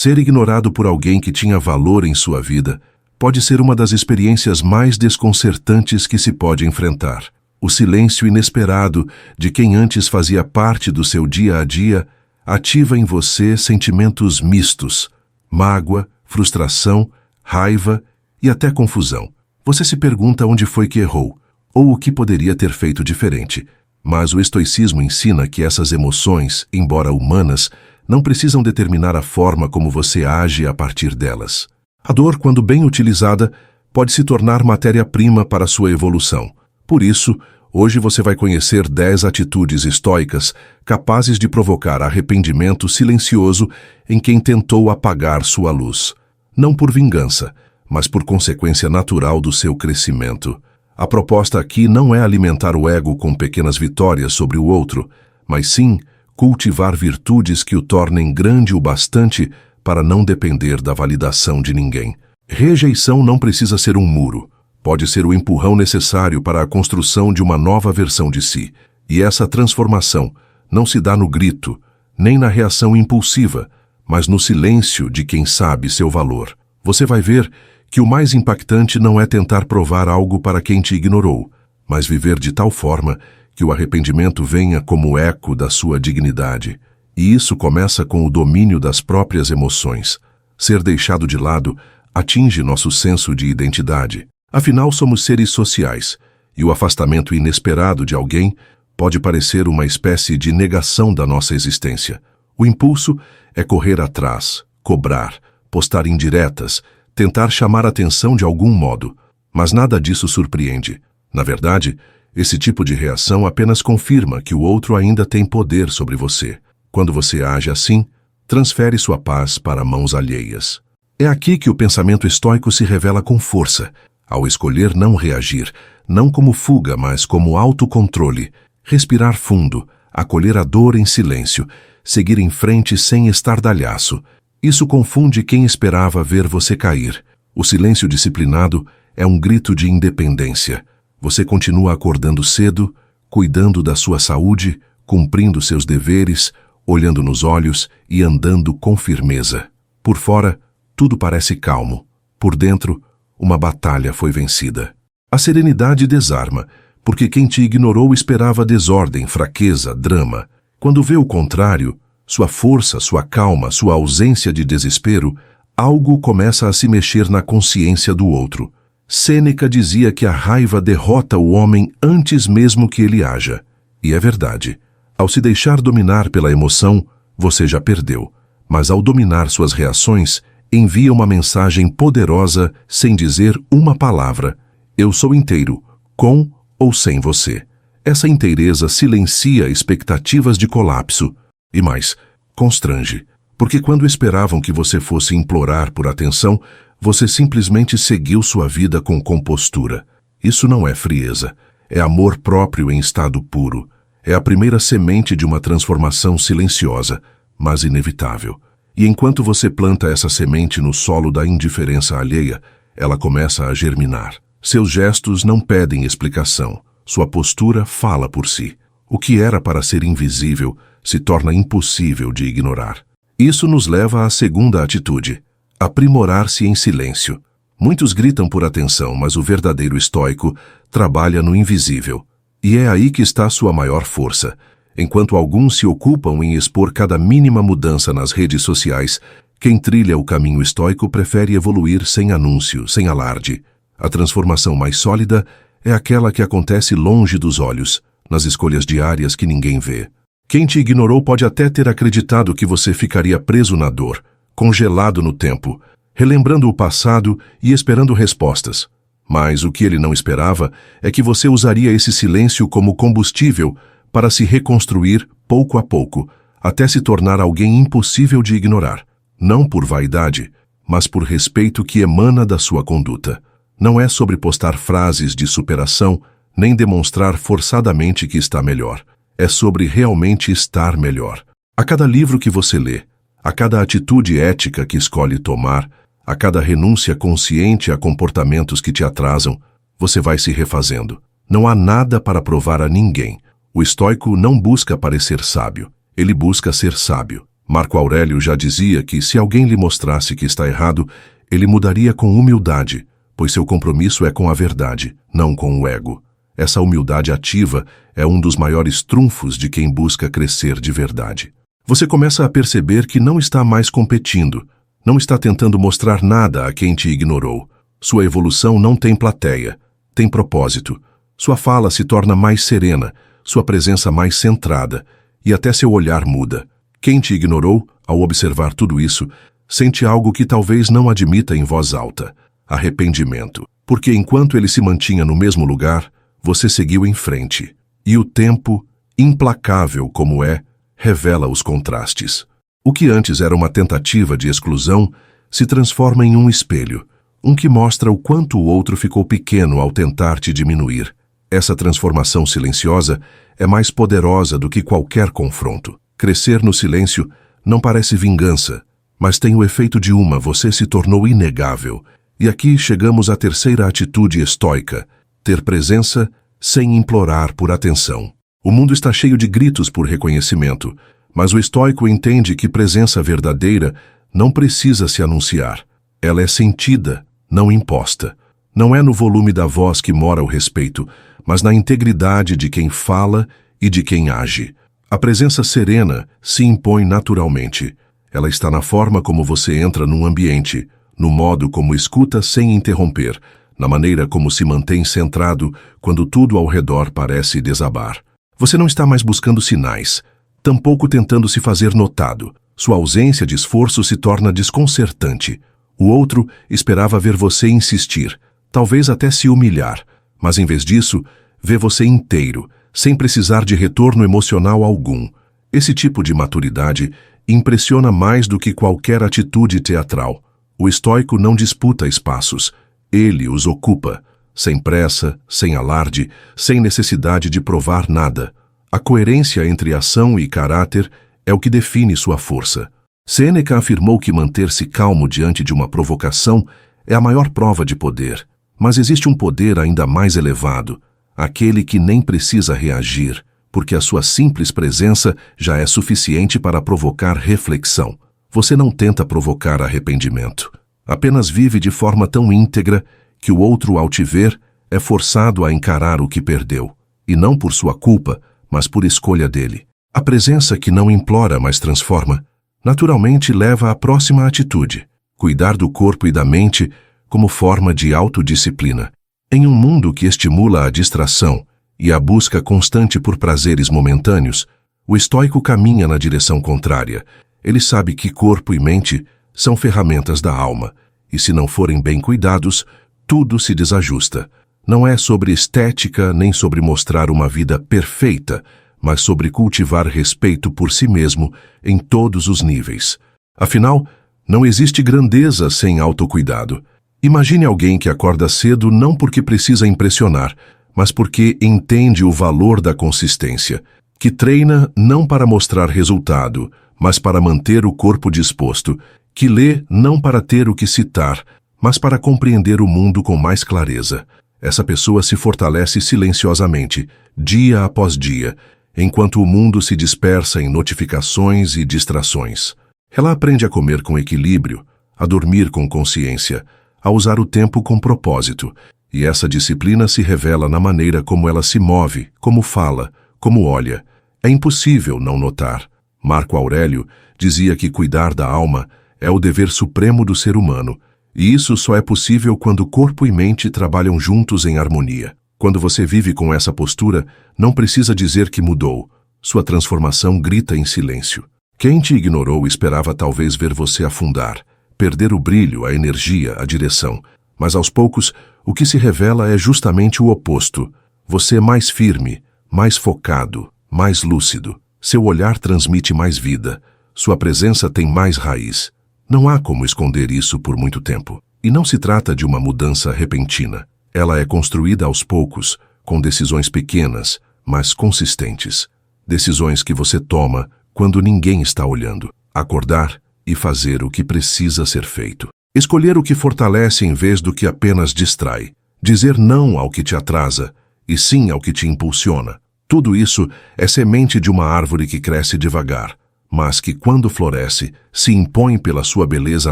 Ser ignorado por alguém que tinha valor em sua vida pode ser uma das experiências mais desconcertantes que se pode enfrentar. O silêncio inesperado de quem antes fazia parte do seu dia a dia ativa em você sentimentos mistos: mágoa, frustração, raiva e até confusão. Você se pergunta onde foi que errou, ou o que poderia ter feito diferente. Mas o estoicismo ensina que essas emoções, embora humanas, não precisam determinar a forma como você age a partir delas. A dor, quando bem utilizada, pode se tornar matéria-prima para sua evolução. Por isso, hoje você vai conhecer 10 atitudes estoicas capazes de provocar arrependimento silencioso em quem tentou apagar sua luz. Não por vingança, mas por consequência natural do seu crescimento. A proposta aqui não é alimentar o ego com pequenas vitórias sobre o outro, mas sim cultivar virtudes que o tornem grande o bastante para não depender da validação de ninguém. Rejeição não precisa ser um muro. Pode ser o empurrão necessário para a construção de uma nova versão de si. E essa transformação não se dá no grito, nem na reação impulsiva, mas no silêncio de quem sabe seu valor. Você vai ver que o mais impactante não é tentar provar algo para quem te ignorou, mas viver de tal forma que o arrependimento venha como eco da sua dignidade. E isso começa com o domínio das próprias emoções. Ser deixado de lado atinge nosso senso de identidade. Afinal, somos seres sociais, e o afastamento inesperado de alguém pode parecer uma espécie de negação da nossa existência. O impulso é correr atrás, cobrar, postar indiretas, tentar chamar atenção de algum modo. Mas nada disso surpreende. Na verdade, esse tipo de reação apenas confirma que o outro ainda tem poder sobre você. Quando você age assim, transfere sua paz para mãos alheias. É aqui que o pensamento estoico se revela com força, ao escolher não reagir, não como fuga, mas como autocontrole, respirar fundo, acolher a dor em silêncio, seguir em frente sem estardalhaço. Isso confunde quem esperava ver você cair. O silêncio disciplinado é um grito de independência. Você continua acordando cedo, cuidando da sua saúde, cumprindo seus deveres, olhando nos olhos e andando com firmeza. Por fora, tudo parece calmo. Por dentro, uma batalha foi vencida. A serenidade desarma, porque quem te ignorou esperava desordem, fraqueza, drama. Quando vê o contrário, sua força, sua calma, sua ausência de desespero, algo começa a se mexer na consciência do outro. Sêneca dizia que a raiva derrota o homem antes mesmo que ele haja. E é verdade. Ao se deixar dominar pela emoção, você já perdeu. Mas ao dominar suas reações, envia uma mensagem poderosa sem dizer uma palavra. Eu sou inteiro, com ou sem você. Essa inteireza silencia expectativas de colapso. E mais, constrange. Porque quando esperavam que você fosse implorar por atenção, você simplesmente seguiu sua vida com compostura. Isso não é frieza. É amor próprio em estado puro. É a primeira semente de uma transformação silenciosa, mas inevitável. E enquanto você planta essa semente no solo da indiferença alheia, ela começa a germinar. Seus gestos não pedem explicação. Sua postura fala por si. O que era para ser invisível se torna impossível de ignorar. Isso nos leva à segunda atitude: aprimorar-se em silêncio. Muitos gritam por atenção, mas o verdadeiro estoico trabalha no invisível. E é aí que está sua maior força. Enquanto alguns se ocupam em expor cada mínima mudança nas redes sociais, quem trilha o caminho estoico prefere evoluir sem anúncio, sem alarde. A transformação mais sólida é aquela que acontece longe dos olhos, nas escolhas diárias que ninguém vê. Quem te ignorou pode até ter acreditado que você ficaria preso na dor, congelado no tempo, relembrando o passado e esperando respostas. Mas o que ele não esperava é que você usaria esse silêncio como combustível para se reconstruir pouco a pouco, até se tornar alguém impossível de ignorar. Não por vaidade, mas por respeito que emana da sua conduta. Não é sobre postar frases de superação, nem demonstrar forçadamente que está melhor. É sobre realmente estar melhor. A cada livro que você lê, a cada atitude ética que escolhe tomar, a cada renúncia consciente a comportamentos que te atrasam, você vai se refazendo. Não há nada para provar a ninguém. O estoico não busca parecer sábio, ele busca ser sábio. Marco Aurélio já dizia que se alguém lhe mostrasse que está errado, ele mudaria com humildade, pois seu compromisso é com a verdade, não com o ego. Essa humildade ativa é um dos maiores trunfos de quem busca crescer de verdade. Você começa a perceber que não está mais competindo, não está tentando mostrar nada a quem te ignorou. Sua evolução não tem plateia, tem propósito. Sua fala se torna mais serena, sua presença mais centrada, e até seu olhar muda. Quem te ignorou, ao observar tudo isso, sente algo que talvez não admita em voz alta: arrependimento. Porque enquanto ele se mantinha no mesmo lugar, você seguiu em frente. E o tempo, implacável como é, revela os contrastes. O que antes era uma tentativa de exclusão se transforma em um espelho, um que mostra o quanto o outro ficou pequeno ao tentar te diminuir. Essa transformação silenciosa é mais poderosa do que qualquer confronto. Crescer no silêncio não parece vingança, mas tem o efeito de você se tornou inegável. E aqui chegamos à terceira atitude estoica: ter presença sem implorar por atenção. O mundo está cheio de gritos por reconhecimento, mas o estoico entende que presença verdadeira não precisa se anunciar. Ela é sentida, não imposta. Não é no volume da voz que mora o respeito, mas na integridade de quem fala e de quem age. A presença serena se impõe naturalmente. Ela está na forma como você entra num ambiente, no modo como escuta sem interromper, na maneira como se mantém centrado quando tudo ao redor parece desabar. Você não está mais buscando sinais, tampouco tentando se fazer notado. Sua ausência de esforço se torna desconcertante. O outro esperava ver você insistir, talvez até se humilhar, mas em vez disso, vê você inteiro, sem precisar de retorno emocional algum. Esse tipo de maturidade impressiona mais do que qualquer atitude teatral. O estoico não disputa espaços, ele os ocupa, sem pressa, sem alarde, sem necessidade de provar nada. A coerência entre ação e caráter é o que define sua força. Sêneca afirmou que manter-se calmo diante de uma provocação é a maior prova de poder. Mas existe um poder ainda mais elevado, aquele que nem precisa reagir, porque a sua simples presença já é suficiente para provocar reflexão. Você não tenta provocar arrependimento. Apenas vive de forma tão íntegra que o outro, ao te ver, é forçado a encarar o que perdeu, e não por sua culpa, mas por escolha dele. A presença que não implora, mas transforma, naturalmente leva à próxima atitude: cuidar do corpo e da mente como forma de autodisciplina. Em um mundo que estimula a distração e a busca constante por prazeres momentâneos, o estoico caminha na direção contrária. Ele sabe que corpo e mente são ferramentas da alma, e se não forem bem cuidados, tudo se desajusta. Não é sobre estética nem sobre mostrar uma vida perfeita, mas sobre cultivar respeito por si mesmo em todos os níveis. Afinal, não existe grandeza sem autocuidado. Imagine alguém que acorda cedo não porque precisa impressionar, mas porque entende o valor da consistência, que treina não para mostrar resultado, mas para manter o corpo disposto, que lê não para ter o que citar, mas para compreender o mundo com mais clareza. Essa pessoa se fortalece silenciosamente, dia após dia, enquanto o mundo se dispersa em notificações e distrações. Ela aprende a comer com equilíbrio, a dormir com consciência, a usar o tempo com propósito, e essa disciplina se revela na maneira como ela se move, como fala, como olha. É impossível não notar. Marco Aurélio dizia que cuidar da alma é o dever supremo do ser humano, e isso só é possível quando corpo e mente trabalham juntos em harmonia. Quando você vive com essa postura, não precisa dizer que mudou. Sua transformação grita em silêncio. Quem te ignorou esperava talvez ver você afundar, perder o brilho, a energia, a direção. Mas aos poucos, o que se revela é justamente o oposto. Você é mais firme, mais focado, mais lúcido. Seu olhar transmite mais vida. Sua presença tem mais raiz. Não há como esconder isso por muito tempo. E não se trata de uma mudança repentina. Ela é construída aos poucos, com decisões pequenas, mas consistentes. Decisões que você toma quando ninguém está olhando. Acordar e fazer o que precisa ser feito. Escolher o que fortalece em vez do que apenas distrai. Dizer não ao que te atrasa e sim ao que te impulsiona. Tudo isso é semente de uma árvore que cresce devagar, mas que, quando floresce, se impõe pela sua beleza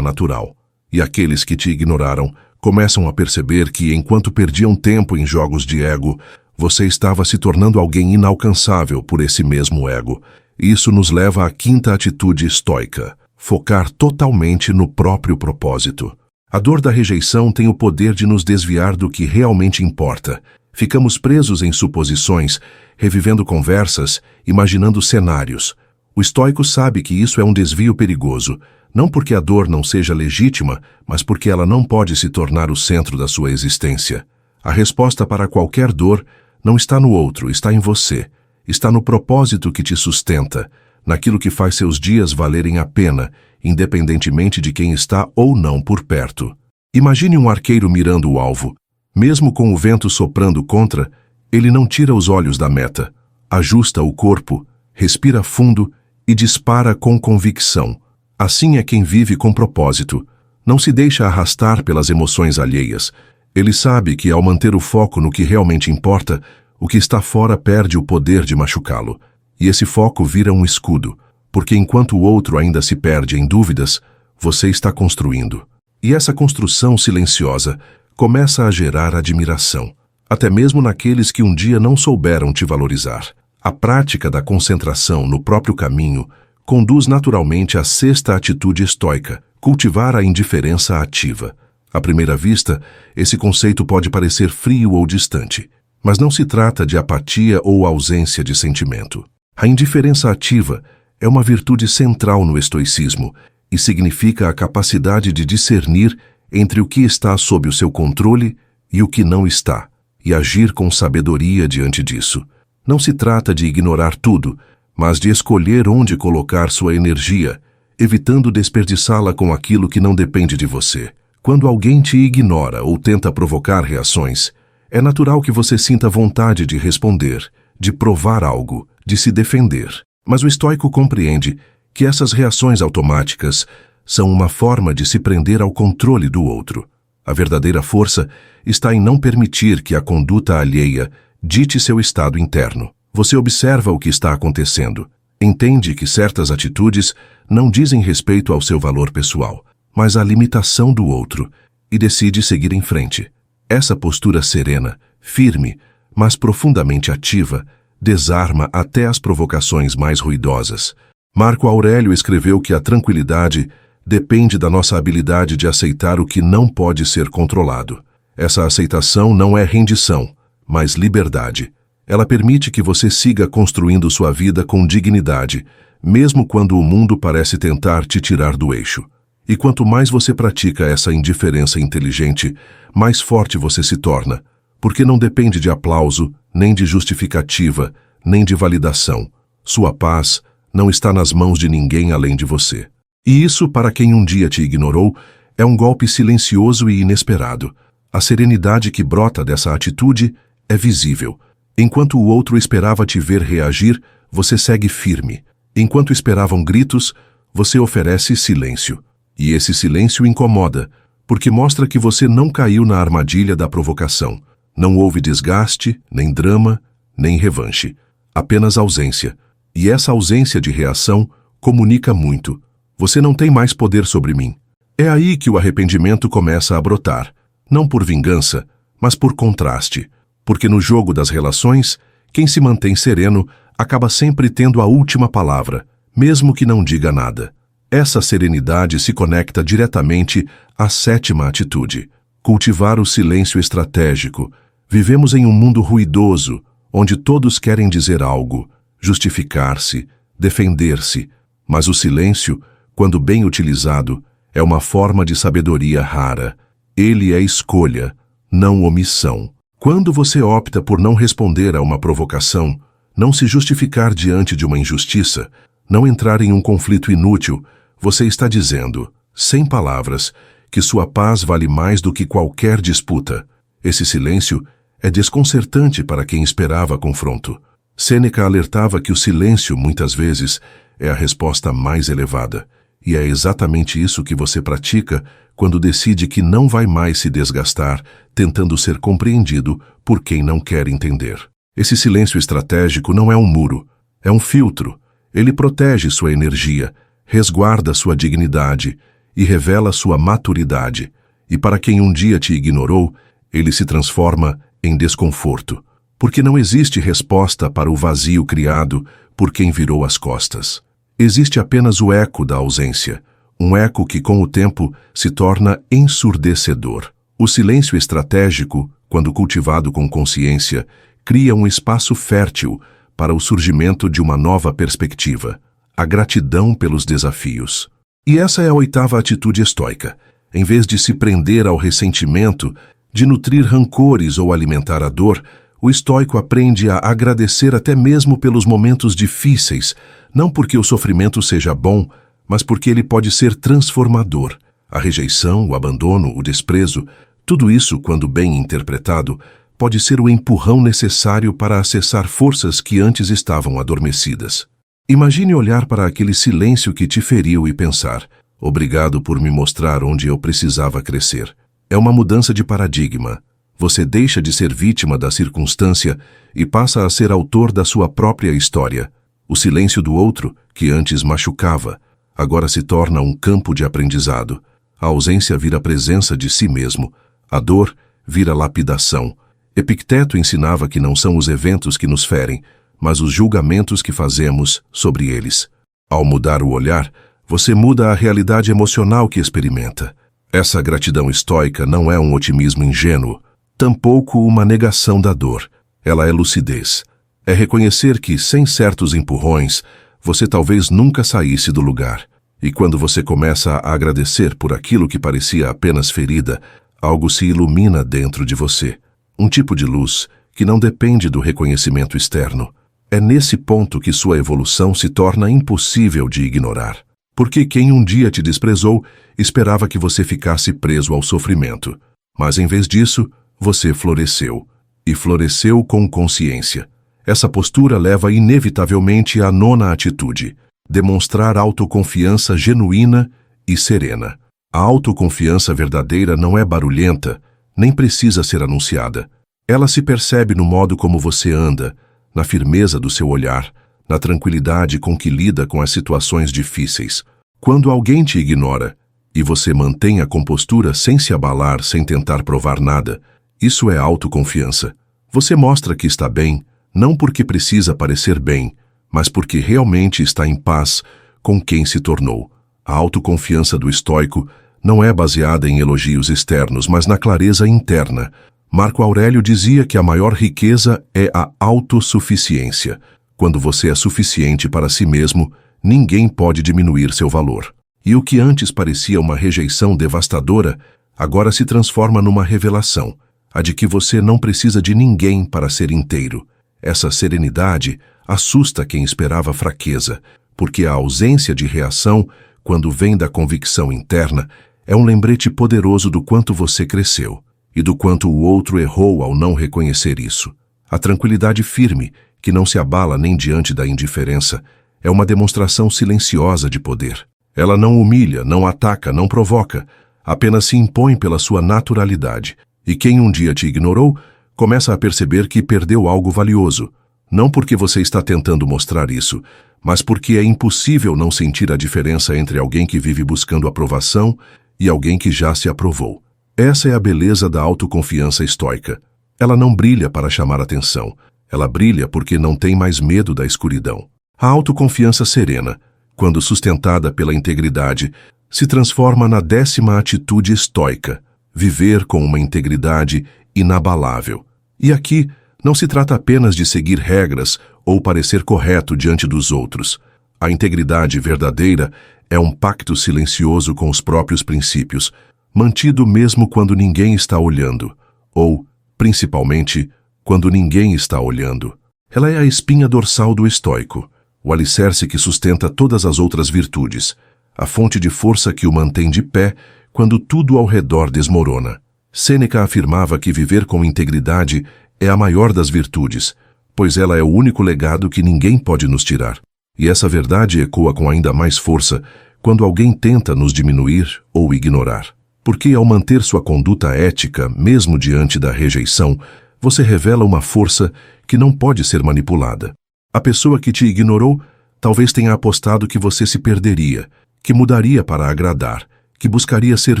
natural. E aqueles que te ignoraram começam a perceber que, enquanto perdiam tempo em jogos de ego, você estava se tornando alguém inalcançável por esse mesmo ego. Isso nos leva à quinta atitude estoica: focar totalmente no próprio propósito. A dor da rejeição tem o poder de nos desviar do que realmente importa. Ficamos presos em suposições, revivendo conversas, imaginando cenários. O estoico sabe que isso é um desvio perigoso, não porque a dor não seja legítima, mas porque ela não pode se tornar o centro da sua existência. A resposta para qualquer dor não está no outro, está em você. Está no propósito que te sustenta, naquilo que faz seus dias valerem a pena, independentemente de quem está ou não por perto. Imagine um arqueiro mirando o alvo. Mesmo com o vento soprando contra, ele não tira os olhos da meta. Ajusta o corpo, respira fundo e dispara com convicção. Assim é quem vive com propósito. Não se deixa arrastar pelas emoções alheias. Ele sabe que, ao manter o foco no que realmente importa, o que está fora perde o poder de machucá-lo. E esse foco vira um escudo, porque enquanto o outro ainda se perde em dúvidas, você está construindo. E essa construção silenciosa começa a gerar admiração, até mesmo naqueles que um dia não souberam te valorizar. A prática da concentração no próprio caminho conduz naturalmente à sexta atitude estoica: cultivar a indiferença ativa. À primeira vista, esse conceito pode parecer frio ou distante, mas não se trata de apatia ou ausência de sentimento. A indiferença ativa é uma virtude central no estoicismo e significa a capacidade de discernir entre o que está sob o seu controle e o que não está, e agir com sabedoria diante disso. Não se trata de ignorar tudo, mas de escolher onde colocar sua energia, evitando desperdiçá-la com aquilo que não depende de você. Quando alguém te ignora ou tenta provocar reações, é natural que você sinta vontade de responder, de provar algo, de se defender. Mas o estoico compreende que essas reações automáticas são uma forma de se prender ao controle do outro. A verdadeira força está em não permitir que a conduta alheia dite seu estado interno. Você observa o que está acontecendo, entende que certas atitudes não dizem respeito ao seu valor pessoal, mas à limitação do outro, e decide seguir em frente. Essa postura serena, firme, mas profundamente ativa, desarma até as provocações mais ruidosas. Marco Aurélio escreveu que a tranquilidade depende da nossa habilidade de aceitar o que não pode ser controlado. Essa aceitação não é rendição, mas liberdade. Ela permite que você siga construindo sua vida com dignidade, mesmo quando o mundo parece tentar te tirar do eixo. E quanto mais você pratica essa indiferença inteligente, mais forte você se torna, porque não depende de aplauso, nem de justificativa, nem de validação. Sua paz não está nas mãos de ninguém além de você. E isso, para quem um dia te ignorou, é um golpe silencioso e inesperado. A serenidade que brota dessa atitude é visível. Enquanto o outro esperava te ver reagir, você segue firme. Enquanto esperavam gritos, você oferece silêncio. E esse silêncio incomoda, porque mostra que você não caiu na armadilha da provocação. Não houve desgaste, nem drama, nem revanche. Apenas ausência. E essa ausência de reação comunica muito. Você não tem mais poder sobre mim. É aí que o arrependimento começa a brotar. Não por vingança, mas por contraste. Porque no jogo das relações, quem se mantém sereno acaba sempre tendo a última palavra, mesmo que não diga nada. Essa serenidade se conecta diretamente à sétima atitude: cultivar o silêncio estratégico. Vivemos em um mundo ruidoso, onde todos querem dizer algo, justificar-se, defender-se, mas o silêncio, quando bem utilizado, é uma forma de sabedoria rara. Ele é escolha, não omissão. Quando você opta por não responder a uma provocação, não se justificar diante de uma injustiça, não entrar em um conflito inútil, você está dizendo, sem palavras, que sua paz vale mais do que qualquer disputa. Esse silêncio é desconcertante para quem esperava confronto. Sêneca alertava que o silêncio, muitas vezes, é a resposta mais elevada. E é exatamente isso que você pratica quando decide que não vai mais se desgastar tentando ser compreendido por quem não quer entender. Esse silêncio estratégico não é um muro, é um filtro. Ele protege sua energia, resguarda sua dignidade e revela sua maturidade. E para quem um dia te ignorou, ele se transforma em desconforto, porque não existe resposta para o vazio criado por quem virou as costas. Existe apenas o eco da ausência, um eco que com o tempo se torna ensurdecedor. O silêncio estratégico, quando cultivado com consciência, cria um espaço fértil para o surgimento de uma nova perspectiva, a gratidão pelos desafios. E essa é a 8ª atitude estoica. Em vez de se prender ao ressentimento, de nutrir rancores ou alimentar a dor, o estoico aprende a agradecer até mesmo pelos momentos difíceis, não porque o sofrimento seja bom, mas porque ele pode ser transformador. A rejeição, o abandono, o desprezo, tudo isso, quando bem interpretado, pode ser o empurrão necessário para acessar forças que antes estavam adormecidas. Imagine olhar para aquele silêncio que te feriu e pensar: obrigado por me mostrar onde eu precisava crescer. É uma mudança de paradigma. Você deixa de ser vítima da circunstância e passa a ser autor da sua própria história. O silêncio do outro, que antes machucava, agora se torna um campo de aprendizado. A ausência vira presença de si mesmo. A dor vira lapidação. Epicteto ensinava que não são os eventos que nos ferem, mas os julgamentos que fazemos sobre eles. Ao mudar o olhar, você muda a realidade emocional que experimenta. Essa gratidão estoica não é um otimismo ingênuo, tampouco uma negação da dor. Ela é lucidez. É reconhecer que, sem certos empurrões, você talvez nunca saísse do lugar. E quando você começa a agradecer por aquilo que parecia apenas ferida, algo se ilumina dentro de você. Um tipo de luz que não depende do reconhecimento externo. É nesse ponto que sua evolução se torna impossível de ignorar. Porque quem um dia te desprezou esperava que você ficasse preso ao sofrimento. Mas em vez disso, você floresceu. E floresceu com consciência. Essa postura leva inevitavelmente à 9ª atitude: demonstrar autoconfiança genuína e serena. A autoconfiança verdadeira não é barulhenta, nem precisa ser anunciada. Ela se percebe no modo como você anda, na firmeza do seu olhar, na tranquilidade com que lida com as situações difíceis. Quando alguém te ignora e você mantém a compostura sem se abalar, sem tentar provar nada, isso é autoconfiança. Você mostra que está bem, não porque precisa parecer bem, mas porque realmente está em paz com quem se tornou. A autoconfiança do estoico não é baseada em elogios externos, mas na clareza interna. Marco Aurélio dizia que a maior riqueza é a autossuficiência. Quando você é suficiente para si mesmo, ninguém pode diminuir seu valor. E o que antes parecia uma rejeição devastadora, agora se transforma numa revelação, a de que você não precisa de ninguém para ser inteiro. Essa serenidade assusta quem esperava fraqueza, porque a ausência de reação, quando vem da convicção interna, é um lembrete poderoso do quanto você cresceu e do quanto o outro errou ao não reconhecer isso. A tranquilidade firme, que não se abala nem diante da indiferença, é uma demonstração silenciosa de poder. Ela não humilha, não ataca, não provoca, apenas se impõe pela sua naturalidade. E quem um dia te ignorou, começa a perceber que perdeu algo valioso, não porque você está tentando mostrar isso, mas porque é impossível não sentir a diferença entre alguém que vive buscando aprovação e alguém que já se aprovou. Essa é a beleza da autoconfiança estoica. Ela não brilha para chamar atenção, ela brilha porque não tem mais medo da escuridão. A autoconfiança serena, quando sustentada pela integridade, se transforma na 10ª atitude estoica: viver com uma integridade inabalável. E aqui, não se trata apenas de seguir regras ou parecer correto diante dos outros. A integridade verdadeira é um pacto silencioso com os próprios princípios, mantido mesmo quando ninguém está olhando, ou, principalmente, quando ninguém está olhando. Ela é a espinha dorsal do estoico, o alicerce que sustenta todas as outras virtudes, a fonte de força que o mantém de pé quando tudo ao redor desmorona. Sêneca afirmava que viver com integridade é a maior das virtudes, pois ela é o único legado que ninguém pode nos tirar. E essa verdade ecoa com ainda mais força quando alguém tenta nos diminuir ou ignorar. Porque ao manter sua conduta ética, mesmo diante da rejeição, você revela uma força que não pode ser manipulada. A pessoa que te ignorou Talvez tenha apostado que você se perderia, que mudaria para agradar, que buscaria ser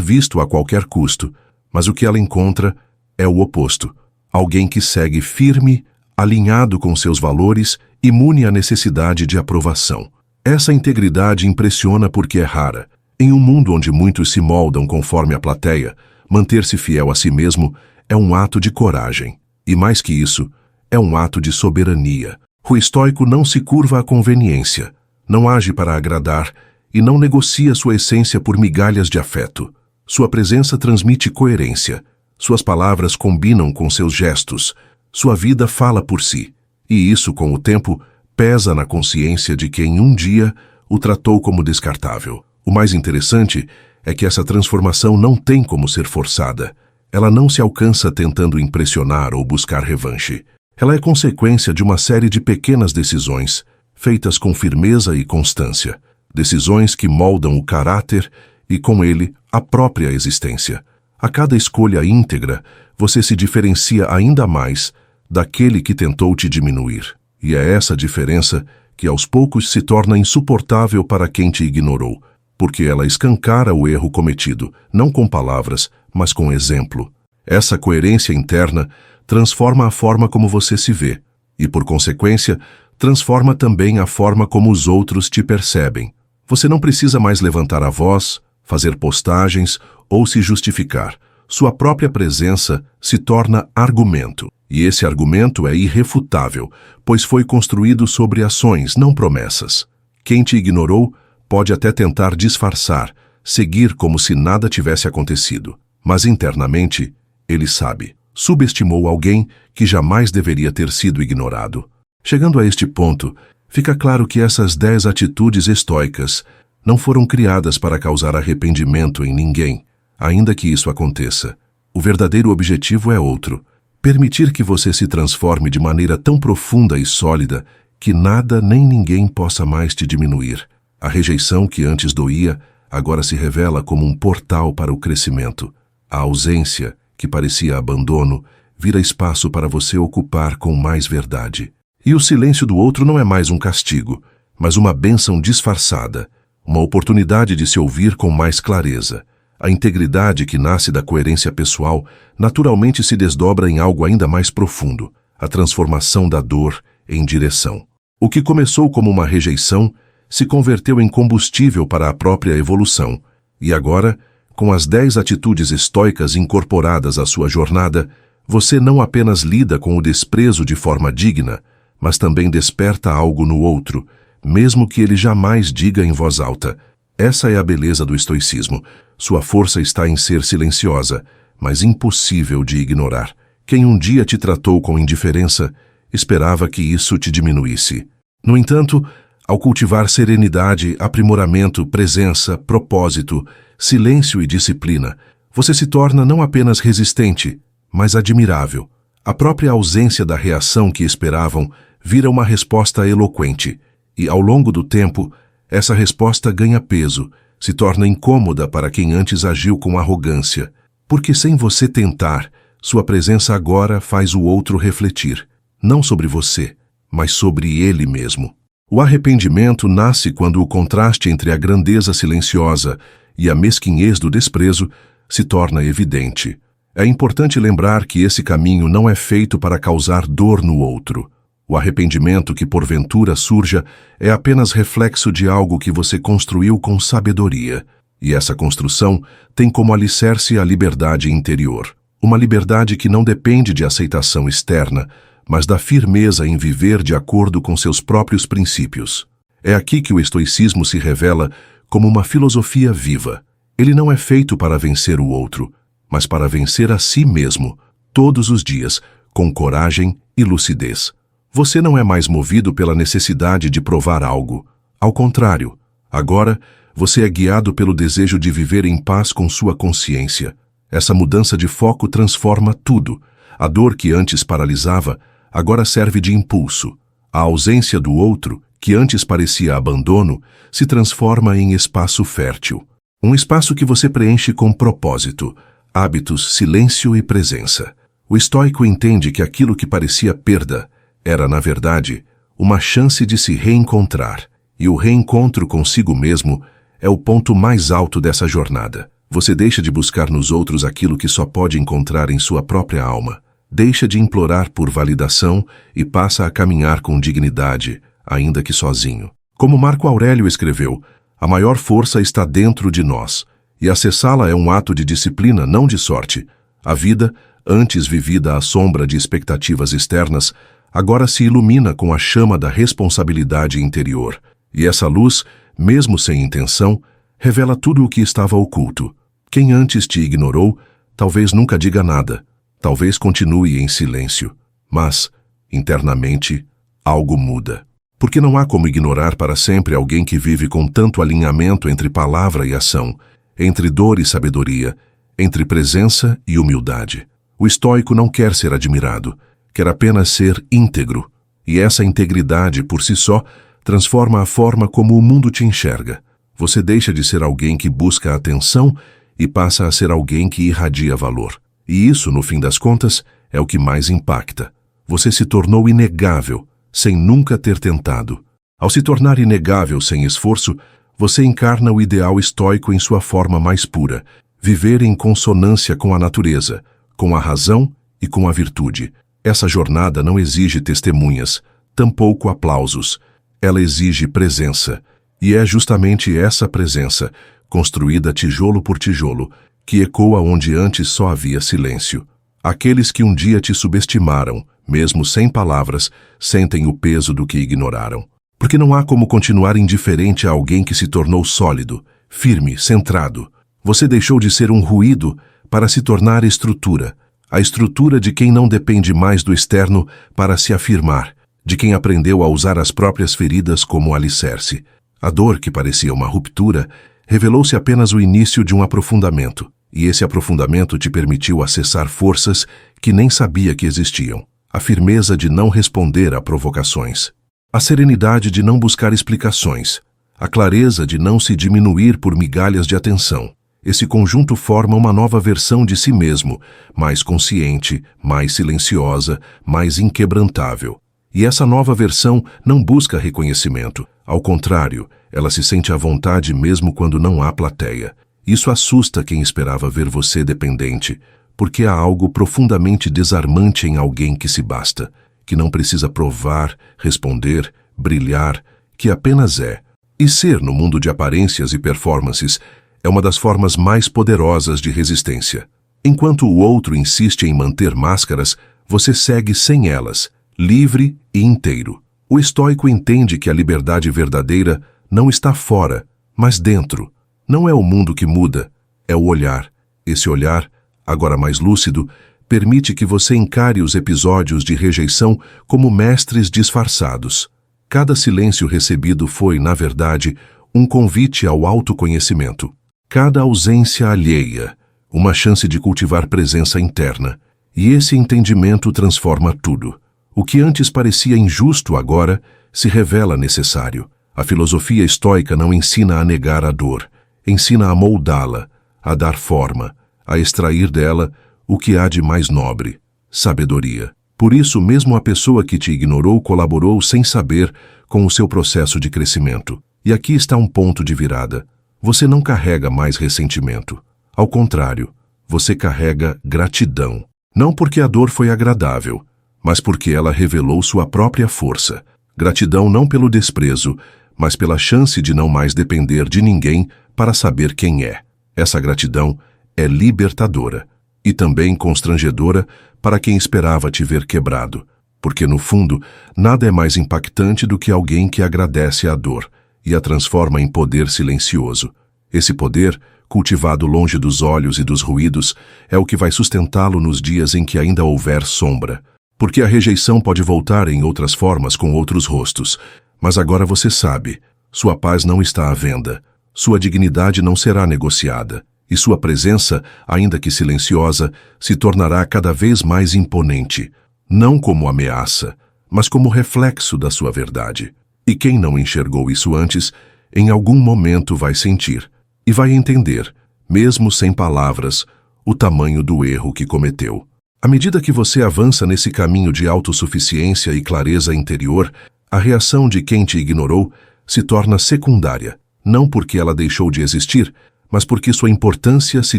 visto a qualquer custo, mas o que ela encontra é o oposto. Alguém que segue firme, alinhado com seus valores, imune à necessidade de aprovação. Essa integridade impressiona porque é rara. Em um mundo onde muitos se moldam conforme a plateia, manter-se fiel a si mesmo é um ato de coragem. E mais que isso, é um ato de soberania. O estoico não se curva à conveniência, não age para agradar e não negocia sua essência por migalhas de afeto. Sua presença transmite coerência. Suas palavras combinam com seus gestos. Sua vida fala por si. E isso, com o tempo, pesa na consciência de quem um dia o tratou como descartável. O mais interessante é que essa transformação não tem como ser forçada. Ela não se alcança tentando impressionar ou buscar revanche. Ela é consequência de uma série de pequenas decisões, feitas com firmeza e constância. Decisões que moldam o caráter e, com ele, a própria existência. A cada escolha íntegra, você se diferencia ainda mais daquele que tentou te diminuir. E é essa diferença que aos poucos se torna insuportável para quem te ignorou, porque ela escancara o erro cometido, não com palavras, mas com exemplo. Essa coerência interna transforma a forma como você se vê, e, por consequência, transforma também a forma como os outros te percebem. Você não precisa mais levantar a voz, fazer postagens ou se justificar. Sua própria presença se torna argumento. E esse argumento é irrefutável, pois foi construído sobre ações, não promessas. Quem te ignorou pode até tentar disfarçar, seguir como se nada tivesse acontecido. Mas internamente, ele sabe. Subestimou alguém que jamais deveria ter sido ignorado. Chegando a este ponto, fica claro que essas 10 atitudes estoicas não foram criadas para causar arrependimento em ninguém, ainda que isso aconteça. O verdadeiro objetivo é outro: permitir que você se transforme de maneira tão profunda e sólida que nada nem ninguém possa mais te diminuir. A rejeição que antes doía, agora se revela como um portal para o crescimento. A ausência, que parecia abandono, vira espaço para você ocupar com mais verdade. E o silêncio do outro não é mais um castigo, mas uma bênção disfarçada, uma oportunidade de se ouvir com mais clareza. A integridade que nasce da coerência pessoal naturalmente se desdobra em algo ainda mais profundo, a transformação da dor em direção. O que começou como uma rejeição se converteu em combustível para a própria evolução, e agora, com as 10 atitudes estoicas incorporadas à sua jornada, você não apenas lida com o desprezo de forma digna, mas também desperta algo no outro, mesmo que ele jamais diga em voz alta. Essa é a beleza do estoicismo. Sua força está em ser silenciosa, mas impossível de ignorar. Quem um dia te tratou com indiferença, esperava que isso te diminuísse. No entanto, ao cultivar serenidade, aprimoramento, presença, propósito, silêncio e disciplina, você se torna não apenas resistente, mas admirável. A própria ausência da reação que esperavam vira uma resposta eloquente, e ao longo do tempo, essa resposta ganha peso, se torna incômoda para quem antes agiu com arrogância, porque sem você tentar, sua presença agora faz o outro refletir, não sobre você, mas sobre ele mesmo. O arrependimento nasce quando o contraste entre a grandeza silenciosa e a mesquinhez do desprezo se torna evidente. É importante lembrar que esse caminho não é feito para causar dor no outro. O arrependimento que porventura surja é apenas reflexo de algo que você construiu com sabedoria. E essa construção tem como alicerce a liberdade interior. Uma liberdade que não depende de aceitação externa, mas da firmeza em viver de acordo com seus próprios princípios. É aqui que o estoicismo se revela como uma filosofia viva. Ele não é feito para vencer o outro, mas para vencer a si mesmo, todos os dias, com coragem e lucidez. Você não é mais movido pela necessidade de provar algo. Ao contrário, agora você é guiado pelo desejo de viver em paz com sua consciência. Essa mudança de foco transforma tudo. A dor que antes paralisava, agora serve de impulso. A ausência do outro, que antes parecia abandono, se transforma em espaço fértil. Um espaço que você preenche com propósito, hábitos, silêncio e presença. O estoico entende que aquilo que parecia perda era, na verdade, uma chance de se reencontrar. E o reencontro consigo mesmo é o ponto mais alto dessa jornada. Você deixa de buscar nos outros aquilo que só pode encontrar em sua própria alma. Deixa de implorar por validação e passa a caminhar com dignidade, ainda que sozinho. Como Marco Aurélio escreveu, a maior força está dentro de nós, e acessá-la é um ato de disciplina, não de sorte. A vida, antes vivida à sombra de expectativas externas, agora se ilumina com a chama da responsabilidade interior. E essa luz, mesmo sem intenção, revela tudo o que estava oculto. Quem antes te ignorou, talvez nunca diga nada, talvez continue em silêncio, mas, internamente, algo muda. Porque não há como ignorar para sempre alguém que vive com tanto alinhamento entre palavra e ação, entre dor e sabedoria, entre presença e humildade. O estoico não quer ser admirado, quer apenas ser íntegro, e essa integridade, por si só, transforma a forma como o mundo te enxerga. Você deixa de ser alguém que busca atenção e passa a ser alguém que irradia valor. E isso, no fim das contas, é o que mais impacta. Você se tornou inegável, sem nunca ter tentado. Ao se tornar inegável sem esforço, você encarna o ideal estoico em sua forma mais pura, viver em consonância com a natureza, com a razão e com a virtude. Essa jornada não exige testemunhas, tampouco aplausos. Ela exige presença, e é justamente essa presença, construída tijolo por tijolo, que ecoa onde antes só havia silêncio. Aqueles que um dia te subestimaram, mesmo sem palavras, sentem o peso do que ignoraram. Porque não há como continuar indiferente a alguém que se tornou sólido, firme, centrado. Você deixou de ser um ruído para se tornar estrutura, a estrutura de quem não depende mais do externo para se afirmar, de quem aprendeu a usar as próprias feridas como alicerce. A dor, que parecia uma ruptura, revelou-se apenas o início de um aprofundamento, e esse aprofundamento te permitiu acessar forças que nem sabia que existiam. A firmeza de não responder a provocações, a serenidade de não buscar explicações, a clareza de não se diminuir por migalhas de atenção. Esse conjunto forma uma nova versão de si mesmo, mais consciente, mais silenciosa, mais inquebrantável. E essa nova versão não busca reconhecimento. Ao contrário, ela se sente à vontade mesmo quando não há plateia. Isso assusta quem esperava ver você dependente, porque há algo profundamente desarmante em alguém que se basta, que não precisa provar, responder, brilhar, que apenas é. E ser, no mundo de aparências e performances, é uma das formas mais poderosas de resistência. Enquanto o outro insiste em manter máscaras, você segue sem elas, livre e inteiro. O estoico entende que a liberdade verdadeira não está fora, mas dentro. Não é o mundo que muda, é o olhar. Esse olhar, agora mais lúcido, permite que você encare os episódios de rejeição como mestres disfarçados. Cada silêncio recebido foi, na verdade, um convite ao autoconhecimento. Cada ausência alheia, uma chance de cultivar presença interna. E esse entendimento transforma tudo. O que antes parecia injusto agora se revela necessário. A filosofia estoica não ensina a negar a dor, ensina a moldá-la, a dar forma, a extrair dela o que há de mais nobre, sabedoria. Por isso, mesmo a pessoa que te ignorou colaborou sem saber com o seu processo de crescimento. E aqui está um ponto de virada. Você não carrega mais ressentimento. Ao contrário, você carrega gratidão. Não porque a dor foi agradável, mas porque ela revelou sua própria força. Gratidão não pelo desprezo, mas pela chance de não mais depender de ninguém para saber quem é. Essa gratidão é libertadora e também constrangedora para quem esperava te ver quebrado, porque no fundo, nada é mais impactante do que alguém que agradece a dor e a transforma em poder silencioso. Esse poder, cultivado longe dos olhos e dos ruídos, é o que vai sustentá-lo nos dias em que ainda houver sombra. Porque a rejeição pode voltar em outras formas com outros rostos, mas agora você sabe, sua paz não está à venda, sua dignidade não será negociada, e sua presença, ainda que silenciosa, se tornará cada vez mais imponente, não como ameaça, mas como reflexo da sua verdade. E quem não enxergou isso antes, em algum momento vai sentir, e vai entender, mesmo sem palavras, o tamanho do erro que cometeu. À medida que você avança nesse caminho de autossuficiência e clareza interior, a reação de quem te ignorou se torna secundária, não porque ela deixou de existir, mas porque sua importância se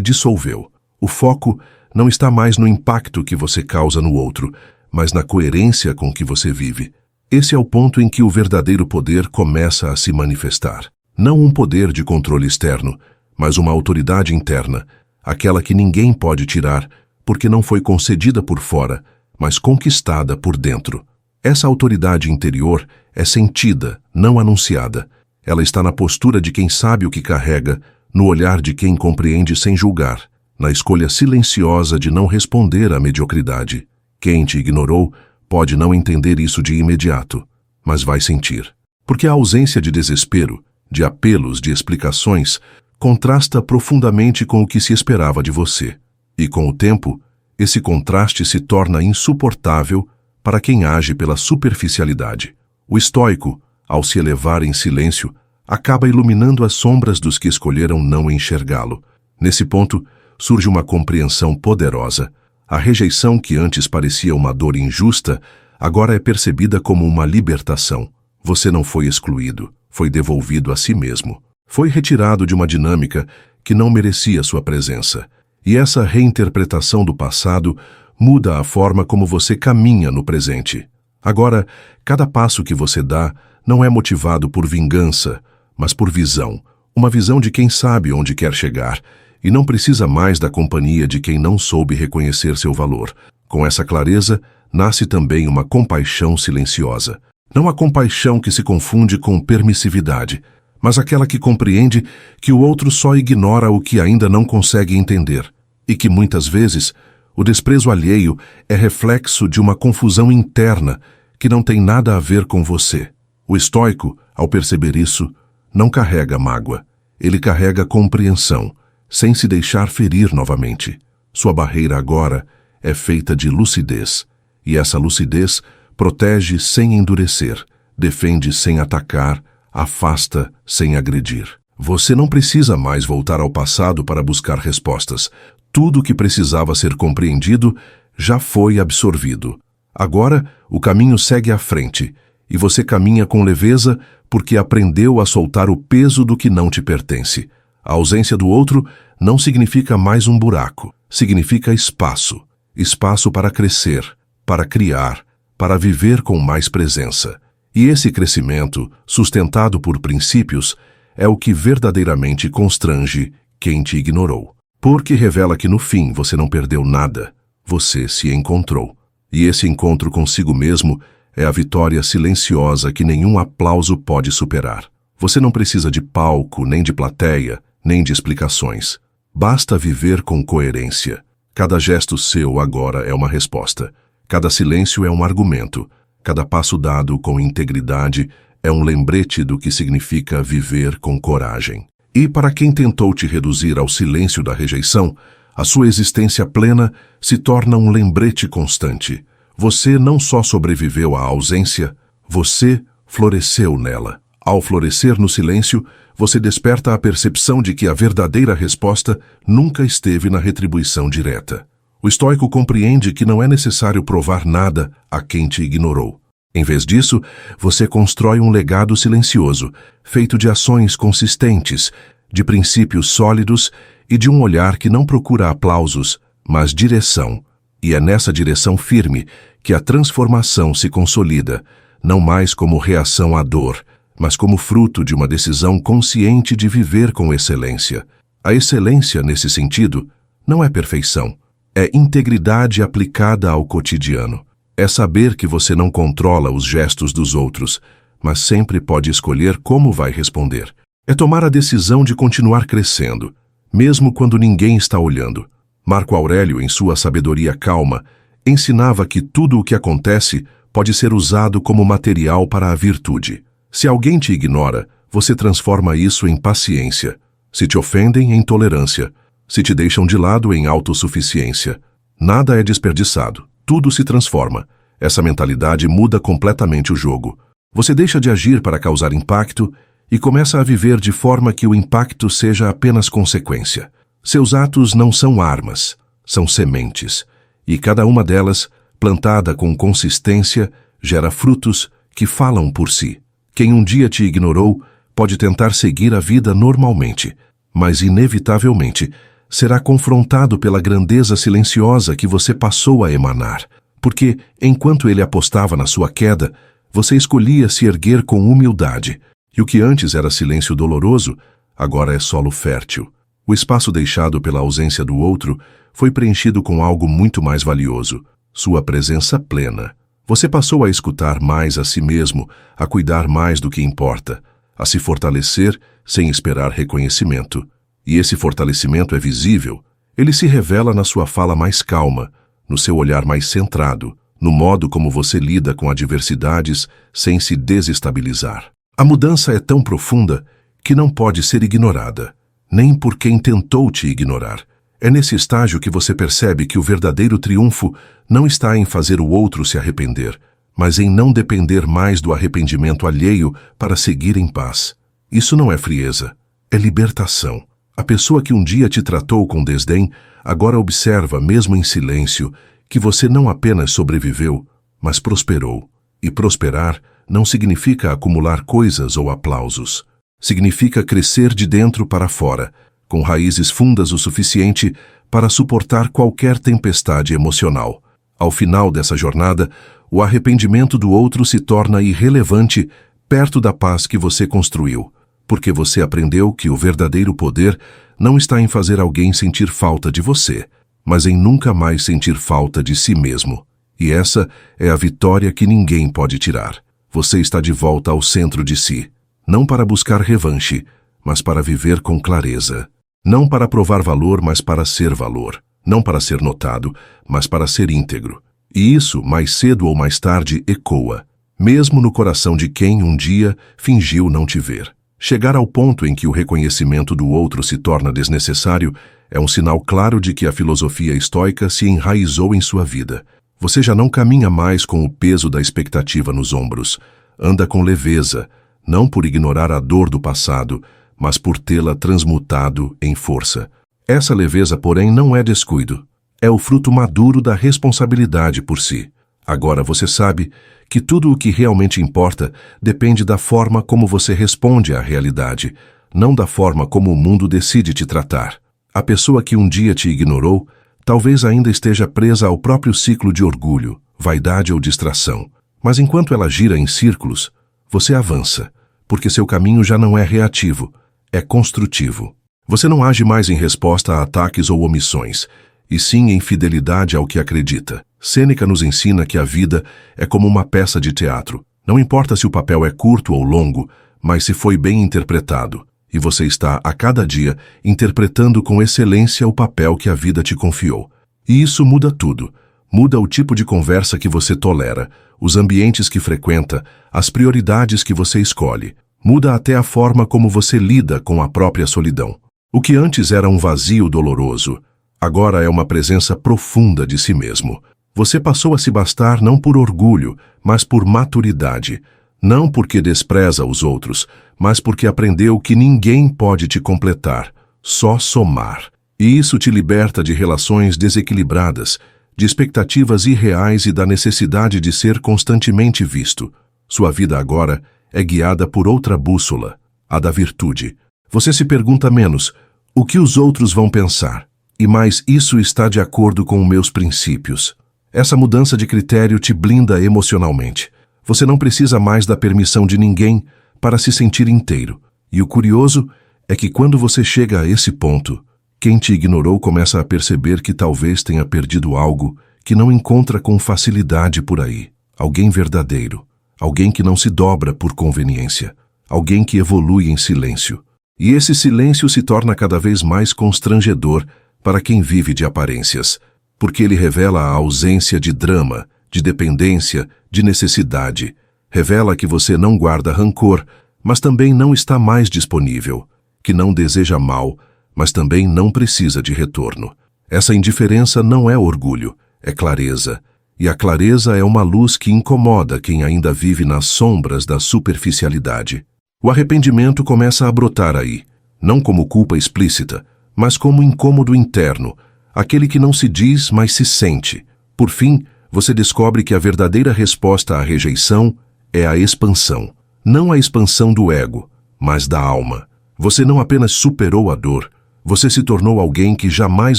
dissolveu. O foco não está mais no impacto que você causa no outro, mas na coerência com que você vive. Esse é o ponto em que o verdadeiro poder começa a se manifestar. Não um poder de controle externo, mas uma autoridade interna, aquela que ninguém pode tirar, porque não foi concedida por fora, mas conquistada por dentro. Essa autoridade interior é sentida, não anunciada. Ela está na postura de quem sabe o que carrega, no olhar de quem compreende sem julgar, na escolha silenciosa de não responder à mediocridade. Quem te ignorou pode não entender isso de imediato, mas vai sentir. Porque a ausência de desespero, de apelos, de explicações, contrasta profundamente com o que se esperava de você. E com o tempo, esse contraste se torna insuportável para quem age pela superficialidade. O estoico, ao se elevar em silêncio, acaba iluminando as sombras dos que escolheram não enxergá-lo. Nesse ponto, surge uma compreensão poderosa. A rejeição que antes parecia uma dor injusta, agora é percebida como uma libertação. Você não foi excluído, foi devolvido a si mesmo. Foi retirado de uma dinâmica que não merecia sua presença. E essa reinterpretação do passado muda a forma como você caminha no presente. Agora, cada passo que você dá não é motivado por vingança, mas por visão. Uma visão de quem sabe onde quer chegar e não precisa mais da companhia de quem não soube reconhecer seu valor. Com essa clareza, nasce também uma compaixão silenciosa. Não a compaixão que se confunde com permissividade, mas aquela que compreende que o outro só ignora o que ainda não consegue entender, e que muitas vezes o desprezo alheio é reflexo de uma confusão interna que não tem nada a ver com você. O estoico, ao perceber isso, não carrega mágoa, ele carrega compreensão, sem se deixar ferir novamente. Sua barreira agora é feita de lucidez, e essa lucidez protege sem endurecer, defende sem atacar, afasta sem agredir. Você não precisa mais voltar ao passado para buscar respostas. Tudo o que precisava ser compreendido já foi absorvido. Agora, o caminho segue à frente, e você caminha com leveza porque aprendeu a soltar o peso do que não te pertence. A ausência do outro não significa mais um buraco, significa espaço. Espaço para crescer, para criar, para viver com mais presença. E esse crescimento, sustentado por princípios, é o que verdadeiramente constrange quem te ignorou. Porque revela que no fim você não perdeu nada, você se encontrou. E esse encontro consigo mesmo é a vitória silenciosa que nenhum aplauso pode superar. Você não precisa de palco, nem de plateia, nem de explicações. Basta viver com coerência. Cada gesto seu agora é uma resposta. Cada silêncio é um argumento. Cada passo dado com integridade é um lembrete do que significa viver com coragem. E para quem tentou te reduzir ao silêncio da rejeição, a sua existência plena se torna um lembrete constante. Você não só sobreviveu à ausência, você floresceu nela. Ao florescer no silêncio, você desperta a percepção de que a verdadeira resposta nunca esteve na retribuição direta. O estoico compreende que não é necessário provar nada a quem te ignorou. Em vez disso, você constrói um legado silencioso, feito de ações consistentes, de princípios sólidos e de um olhar que não procura aplausos, mas direção. E é nessa direção firme que a transformação se consolida, não mais como reação à dor, mas como fruto de uma decisão consciente de viver com excelência. A excelência, nesse sentido, não é perfeição, é integridade aplicada ao cotidiano. É saber que você não controla os gestos dos outros, mas sempre pode escolher como vai responder. É tomar a decisão de continuar crescendo, mesmo quando ninguém está olhando. Marco Aurélio, em sua sabedoria calma, ensinava que tudo o que acontece pode ser usado como material para a virtude. Se alguém te ignora, você transforma isso em paciência. Se te ofendem, em tolerância. Se te deixam de lado, em autossuficiência. Nada é desperdiçado. Tudo se transforma. Essa mentalidade muda completamente o jogo. Você deixa de agir para causar impacto e começa a viver de forma que o impacto seja apenas consequência. Seus atos não são armas, são sementes. E cada uma delas, plantada com consistência, gera frutos que falam por si. Quem um dia te ignorou pode tentar seguir a vida normalmente, mas inevitavelmente será confrontado pela grandeza silenciosa que você passou a emanar, porque, enquanto ele apostava na sua queda, você escolhia se erguer com humildade, e o que antes era silêncio doloroso, agora é solo fértil. O espaço deixado pela ausência do outro foi preenchido com algo muito mais valioso, sua presença plena. Você passou a escutar mais a si mesmo, a cuidar mais do que importa, a se fortalecer sem esperar reconhecimento. E esse fortalecimento é visível. Ele se revela na sua fala mais calma, no seu olhar mais centrado, no modo como você lida com adversidades sem se desestabilizar. A mudança é tão profunda que não pode ser ignorada, nem por quem tentou te ignorar. É nesse estágio que você percebe que o verdadeiro triunfo não está em fazer o outro se arrepender, mas em não depender mais do arrependimento alheio para seguir em paz. Isso não é frieza, é libertação. A pessoa que um dia te tratou com desdém, agora observa, mesmo em silêncio, que você não apenas sobreviveu, mas prosperou. E prosperar não significa acumular coisas ou aplausos. Significa crescer de dentro para fora, com raízes fundas o suficiente para suportar qualquer tempestade emocional. Ao final dessa jornada, o arrependimento do outro se torna irrelevante perto da paz que você construiu, porque você aprendeu que o verdadeiro poder não está em fazer alguém sentir falta de você, mas em nunca mais sentir falta de si mesmo. E essa é a vitória que ninguém pode tirar. Você está de volta ao centro de si, não para buscar revanche, mas para viver com clareza. Não para provar valor, mas para ser valor. Não para ser notado, mas para ser íntegro. E isso, mais cedo ou mais tarde, ecoa, mesmo no coração de quem um dia fingiu não te ver. Chegar ao ponto em que o reconhecimento do outro se torna desnecessário é um sinal claro de que a filosofia estoica se enraizou em sua vida. Você já não caminha mais com o peso da expectativa nos ombros. Anda com leveza, não por ignorar a dor do passado, mas por tê-la transmutado em força. Essa leveza, porém, não é descuido. É o fruto maduro da responsabilidade por si. Agora você sabe que tudo o que realmente importa depende da forma como você responde à realidade, não da forma como o mundo decide te tratar. A pessoa que um dia te ignorou talvez ainda esteja presa ao próprio ciclo de orgulho, vaidade ou distração. Mas enquanto ela gira em círculos, você avança, porque seu caminho já não é reativo, é construtivo. Você não age mais em resposta a ataques ou omissões, e sim em fidelidade ao que acredita. Sêneca nos ensina que a vida é como uma peça de teatro. Não importa se o papel é curto ou longo, mas se foi bem interpretado. E você está, a cada dia, interpretando com excelência o papel que a vida te confiou. E isso muda tudo. Muda o tipo de conversa que você tolera, os ambientes que frequenta, as prioridades que você escolhe. Muda até a forma como você lida com a própria solidão. O que antes era um vazio doloroso, agora é uma presença profunda de si mesmo. Você passou a se bastar não por orgulho, mas por maturidade. Não porque despreza os outros, mas porque aprendeu que ninguém pode te completar, só somar. E isso te liberta de relações desequilibradas, de expectativas irreais e da necessidade de ser constantemente visto. Sua vida agora é guiada por outra bússola, a da virtude. Você se pergunta menos, o que os outros vão pensar? E mais, isso está de acordo com meus princípios. Essa mudança de critério te blinda emocionalmente. Você não precisa mais da permissão de ninguém para se sentir inteiro. E o curioso é que quando você chega a esse ponto, quem te ignorou começa a perceber que talvez tenha perdido algo que não encontra com facilidade por aí. Alguém verdadeiro. Alguém que não se dobra por conveniência. Alguém que evolui em silêncio. E esse silêncio se torna cada vez mais constrangedor para quem vive de aparências, porque ele revela a ausência de drama, de dependência, de necessidade. Revela que você não guarda rancor, mas também não está mais disponível, que não deseja mal, mas também não precisa de retorno. Essa indiferença não é orgulho, é clareza. E a clareza é uma luz que incomoda quem ainda vive nas sombras da superficialidade. O arrependimento começa a brotar aí, não como culpa explícita, mas como incômodo interno, aquele que não se diz, mas se sente. Por fim, você descobre que a verdadeira resposta à rejeição é a expansão. não a expansão do ego, mas da alma. Você não apenas superou a dor, você se tornou alguém que jamais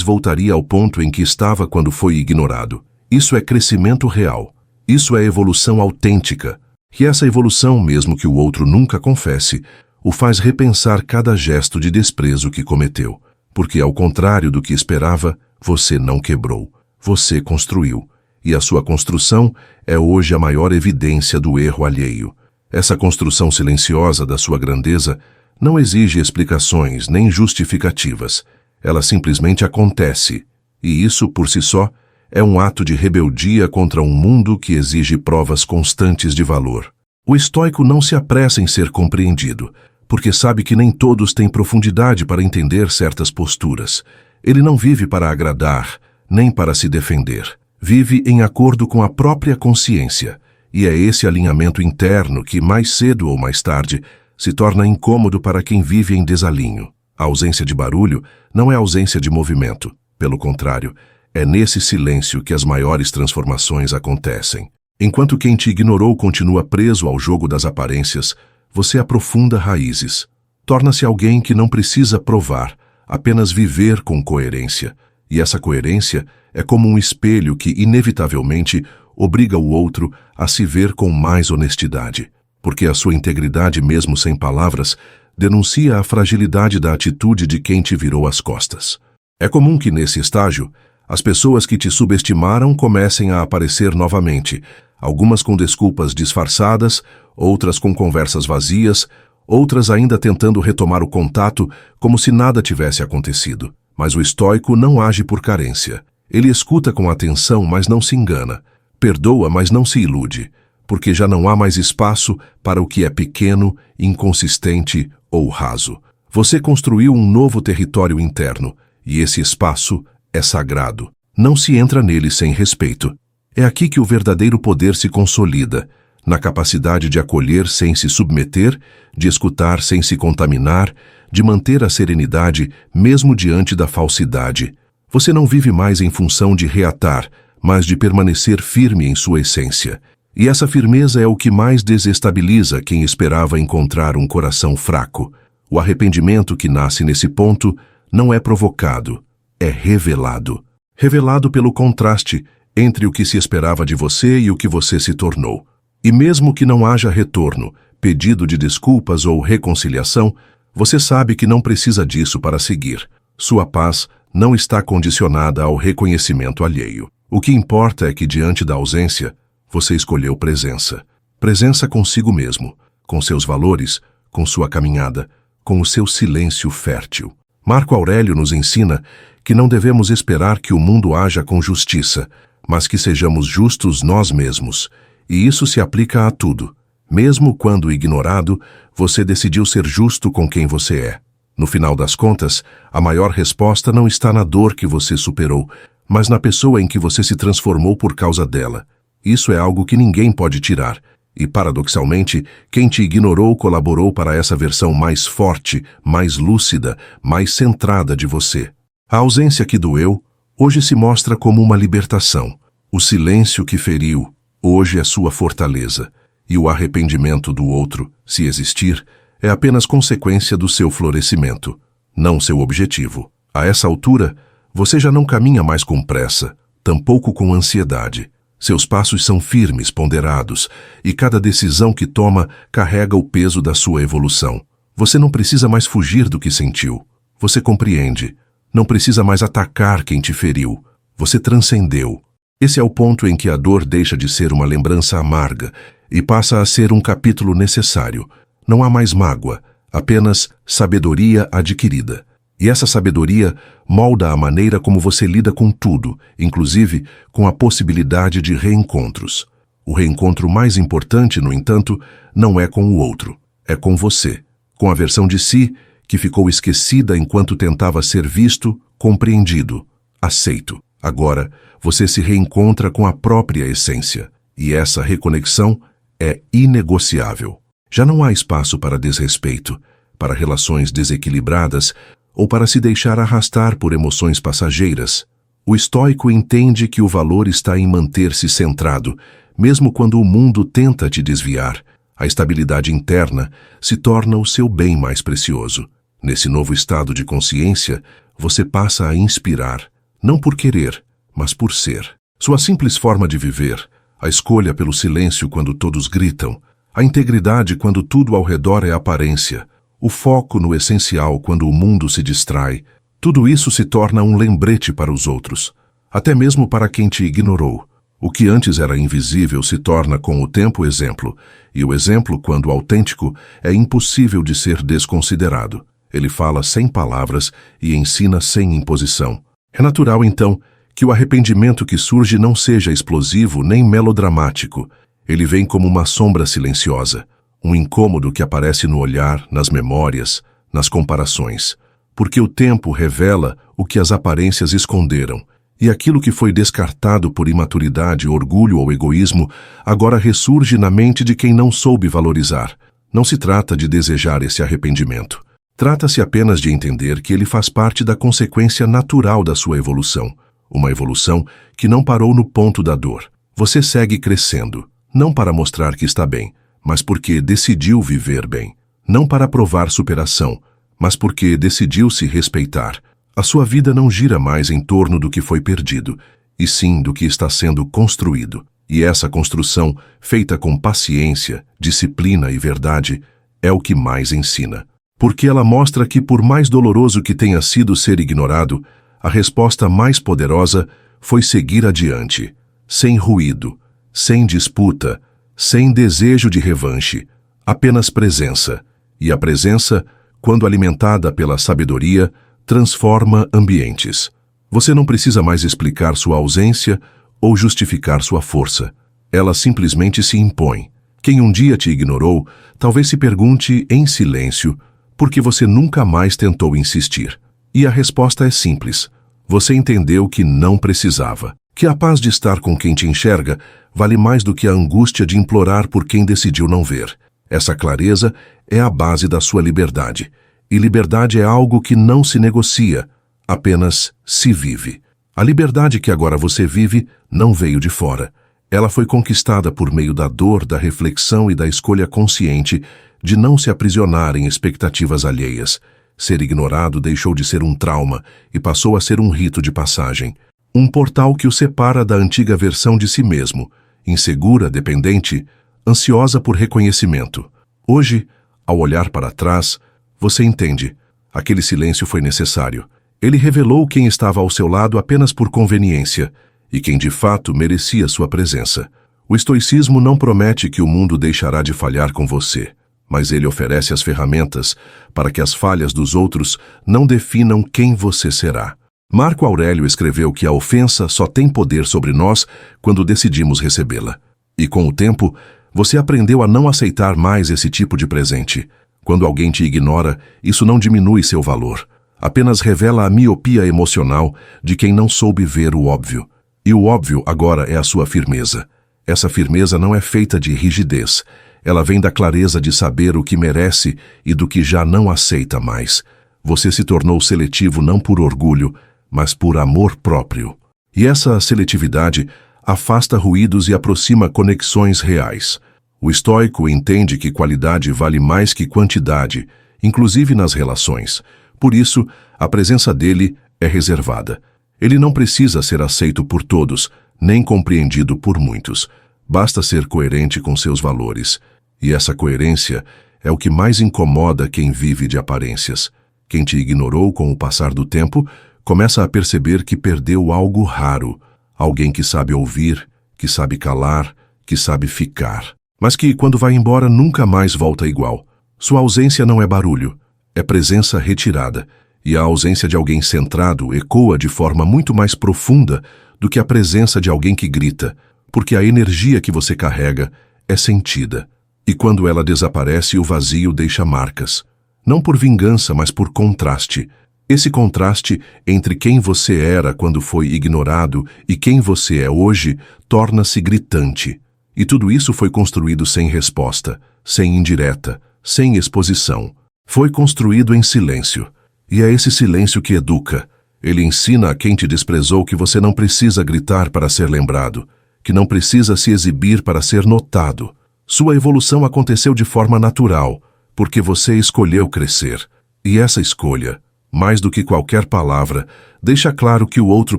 voltaria ao ponto em que estava quando foi ignorado. Isso é crescimento real. Isso é evolução autêntica. E essa evolução, mesmo que o outro nunca confesse, o faz repensar cada gesto de desprezo que cometeu. Porque, ao contrário do que esperava, você não quebrou. Você construiu. E a sua construção é hoje a maior evidência do erro alheio. Essa construção silenciosa da sua grandeza não exige explicações nem justificativas. Ela simplesmente acontece. E isso, por si só, é um ato de rebeldia contra um mundo que exige provas constantes de valor. O estoico não se apressa em ser compreendido, porque sabe que nem todos têm profundidade para entender certas posturas. Ele não vive para agradar, nem para se defender. Vive em acordo com a própria consciência. E é esse alinhamento interno que, mais cedo ou mais tarde, se torna incômodo para quem vive em desalinho. A ausência de barulho não é ausência de movimento. Pelo contrário, é nesse silêncio que as maiores transformações acontecem. Enquanto quem te ignorou continua preso ao jogo das aparências, você aprofunda raízes. Torna-se alguém que não precisa provar, apenas viver com coerência. E essa coerência é como um espelho que, inevitavelmente, obriga o outro a se ver com mais honestidade. Porque a sua integridade, mesmo sem palavras, denuncia a fragilidade da atitude de quem te virou as costas. É comum que, nesse estágio, as pessoas que te subestimaram comecem a aparecer novamente, algumas com desculpas disfarçadas, outras com conversas vazias, outras ainda tentando retomar o contato como se nada tivesse acontecido. Mas o estoico não age por carência. Ele escuta com atenção, mas não se engana. Perdoa, mas não se ilude, porque já não há mais espaço para o que é pequeno, inconsistente ou raso. Você construiu um novo território interno, e esse espaço é sagrado. Não se entra nele sem respeito. É aqui que o verdadeiro poder se consolida, na capacidade de acolher sem se submeter, de escutar sem se contaminar, de manter a serenidade mesmo diante da falsidade. Você não vive mais em função de reatar, mas de permanecer firme em sua essência. E essa firmeza é o que mais desestabiliza quem esperava encontrar um coração fraco. O arrependimento que nasce nesse ponto não é provocado, é revelado. Revelado pelo contraste entre o que se esperava de você e o que você se tornou. E mesmo que não haja retorno, pedido de desculpas ou reconciliação, você sabe que não precisa disso para seguir. Sua paz não está condicionada ao reconhecimento alheio. O que importa é que, diante da ausência, você escolheu presença. Presença consigo mesmo, com seus valores, com sua caminhada, com o seu silêncio fértil. Marco Aurélio nos ensina que não devemos esperar que o mundo haja com justiça, mas que sejamos justos nós mesmos. E isso se aplica a tudo. Mesmo quando ignorado, você decidiu ser justo com quem você é. No final das contas, a maior resposta não está na dor que você superou, mas na pessoa em que você se transformou por causa dela. Isso é algo que ninguém pode tirar. E, paradoxalmente, quem te ignorou colaborou para essa versão mais forte, mais lúcida, mais centrada de você. A ausência que doeu, hoje se mostra como uma libertação. O silêncio que feriu, hoje é sua fortaleza. E o arrependimento do outro, se existir, é apenas consequência do seu florescimento, não seu objetivo. A essa altura, você já não caminha mais com pressa, tampouco com ansiedade. Seus passos são firmes, ponderados, e cada decisão que toma carrega o peso da sua evolução. Você não precisa mais fugir do que sentiu. Você compreende. Não precisa mais atacar quem te feriu. Você transcendeu. Esse é o ponto em que a dor deixa de ser uma lembrança amarga e passa a ser um capítulo necessário. Não há mais mágoa, apenas sabedoria adquirida. E essa sabedoria molda a maneira como você lida com tudo, inclusive com a possibilidade de reencontros. O reencontro mais importante, no entanto, não é com o outro, é com você, com a versão de si que ficou esquecida enquanto tentava ser visto, compreendido, aceito. Agora, você se reencontra com a própria essência, e essa reconexão é inegociável. Já não há espaço para desrespeito, para relações desequilibradas, ou para se deixar arrastar por emoções passageiras. O estoico entende que o valor está em manter-se centrado, mesmo quando o mundo tenta te desviar. A estabilidade interna se torna o seu bem mais precioso. Nesse novo estado de consciência, você passa a inspirar, não por querer, mas por ser. Sua simples forma de viver, a escolha pelo silêncio quando todos gritam, a integridade quando tudo ao redor é aparência, o foco no essencial quando o mundo se distrai, tudo isso se torna um lembrete para os outros, até mesmo para quem te ignorou. O que antes era invisível se torna com o tempo exemplo, e o exemplo, quando autêntico, é impossível de ser desconsiderado. Ele fala sem palavras e ensina sem imposição. É natural, então, que o arrependimento que surge não seja explosivo nem melodramático. Ele vem como uma sombra silenciosa, um incômodo que aparece no olhar, nas memórias, nas comparações. Porque o tempo revela o que as aparências esconderam, e aquilo que foi descartado por imaturidade, orgulho ou egoísmo, agora ressurge na mente de quem não soube valorizar. Não se trata de desejar esse arrependimento. Trata-se apenas de entender que ele faz parte da consequência natural da sua evolução. Uma evolução que não parou no ponto da dor. Você segue crescendo, não para mostrar que está bem, mas porque decidiu viver bem. Não para provar superação, mas porque decidiu se respeitar. A sua vida não gira mais em torno do que foi perdido, e sim do que está sendo construído. E essa construção, feita com paciência, disciplina e verdade, é o que mais ensina. Porque ela mostra que, por mais doloroso que tenha sido ser ignorado, a resposta mais poderosa foi seguir adiante, sem ruído, sem disputa, sem desejo de revanche, apenas presença. E a presença, quando alimentada pela sabedoria, transforma ambientes. Você não precisa mais explicar sua ausência ou justificar sua força. Ela simplesmente se impõe. Quem um dia te ignorou, talvez se pergunte em silêncio por que você nunca mais tentou insistir. E a resposta é simples. Você entendeu que não precisava. Que a paz de estar com quem te enxerga vale mais do que a angústia de implorar por quem decidiu não ver. Essa clareza é a base da sua liberdade. E liberdade é algo que não se negocia, apenas se vive. A liberdade que agora você vive não veio de fora. Ela foi conquistada por meio da dor, da reflexão e da escolha consciente de não se aprisionar em expectativas alheias. Ser ignorado deixou de ser um trauma e passou a ser um rito de passagem. Um portal que o separa da antiga versão de si mesmo, insegura, dependente, ansiosa por reconhecimento. Hoje, ao olhar para trás, você entende. Aquele silêncio foi necessário. Ele revelou quem estava ao seu lado apenas por conveniência e quem de fato merecia sua presença. O estoicismo não promete que o mundo deixará de falhar com você, mas ele oferece as ferramentas para que as falhas dos outros não definam quem você será. Marco Aurélio escreveu que a ofensa só tem poder sobre nós quando decidimos recebê-la. E com o tempo, você aprendeu a não aceitar mais esse tipo de presente. Quando alguém te ignora, isso não diminui seu valor. Apenas revela a miopia emocional de quem não soube ver o óbvio. E o óbvio agora é a sua firmeza. Essa firmeza não é feita de rigidez. Ela vem da clareza de saber o que merece e do que já não aceita mais. Você se tornou seletivo não por orgulho, mas por amor próprio. E essa seletividade afasta ruídos e aproxima conexões reais. O estoico entende que qualidade vale mais que quantidade, inclusive nas relações. Por isso, a presença dele é reservada. Ele não precisa ser aceito por todos, nem compreendido por muitos. Basta ser coerente com seus valores. E essa coerência é o que mais incomoda quem vive de aparências. Quem te ignorou com o passar do tempo começa a perceber que perdeu algo raro. Alguém que sabe ouvir, que sabe calar, que sabe ficar. Mas que, quando vai embora, nunca mais volta igual. Sua ausência não é barulho, é presença retirada. E a ausência de alguém centrado ecoa de forma muito mais profunda do que a presença de alguém que grita, porque a energia que você carrega é sentida. E quando ela desaparece, o vazio deixa marcas. Não por vingança, mas por contraste. Esse contraste entre quem você era quando foi ignorado e quem você é hoje torna-se gritante. E tudo isso foi construído sem resposta, sem indireta, sem exposição. Foi construído em silêncio. E é esse silêncio que educa. Ele ensina a quem te desprezou que você não precisa gritar para ser lembrado, que não precisa se exibir para ser notado. Sua evolução aconteceu de forma natural, porque você escolheu crescer. E essa escolha, mais do que qualquer palavra, deixa claro que o outro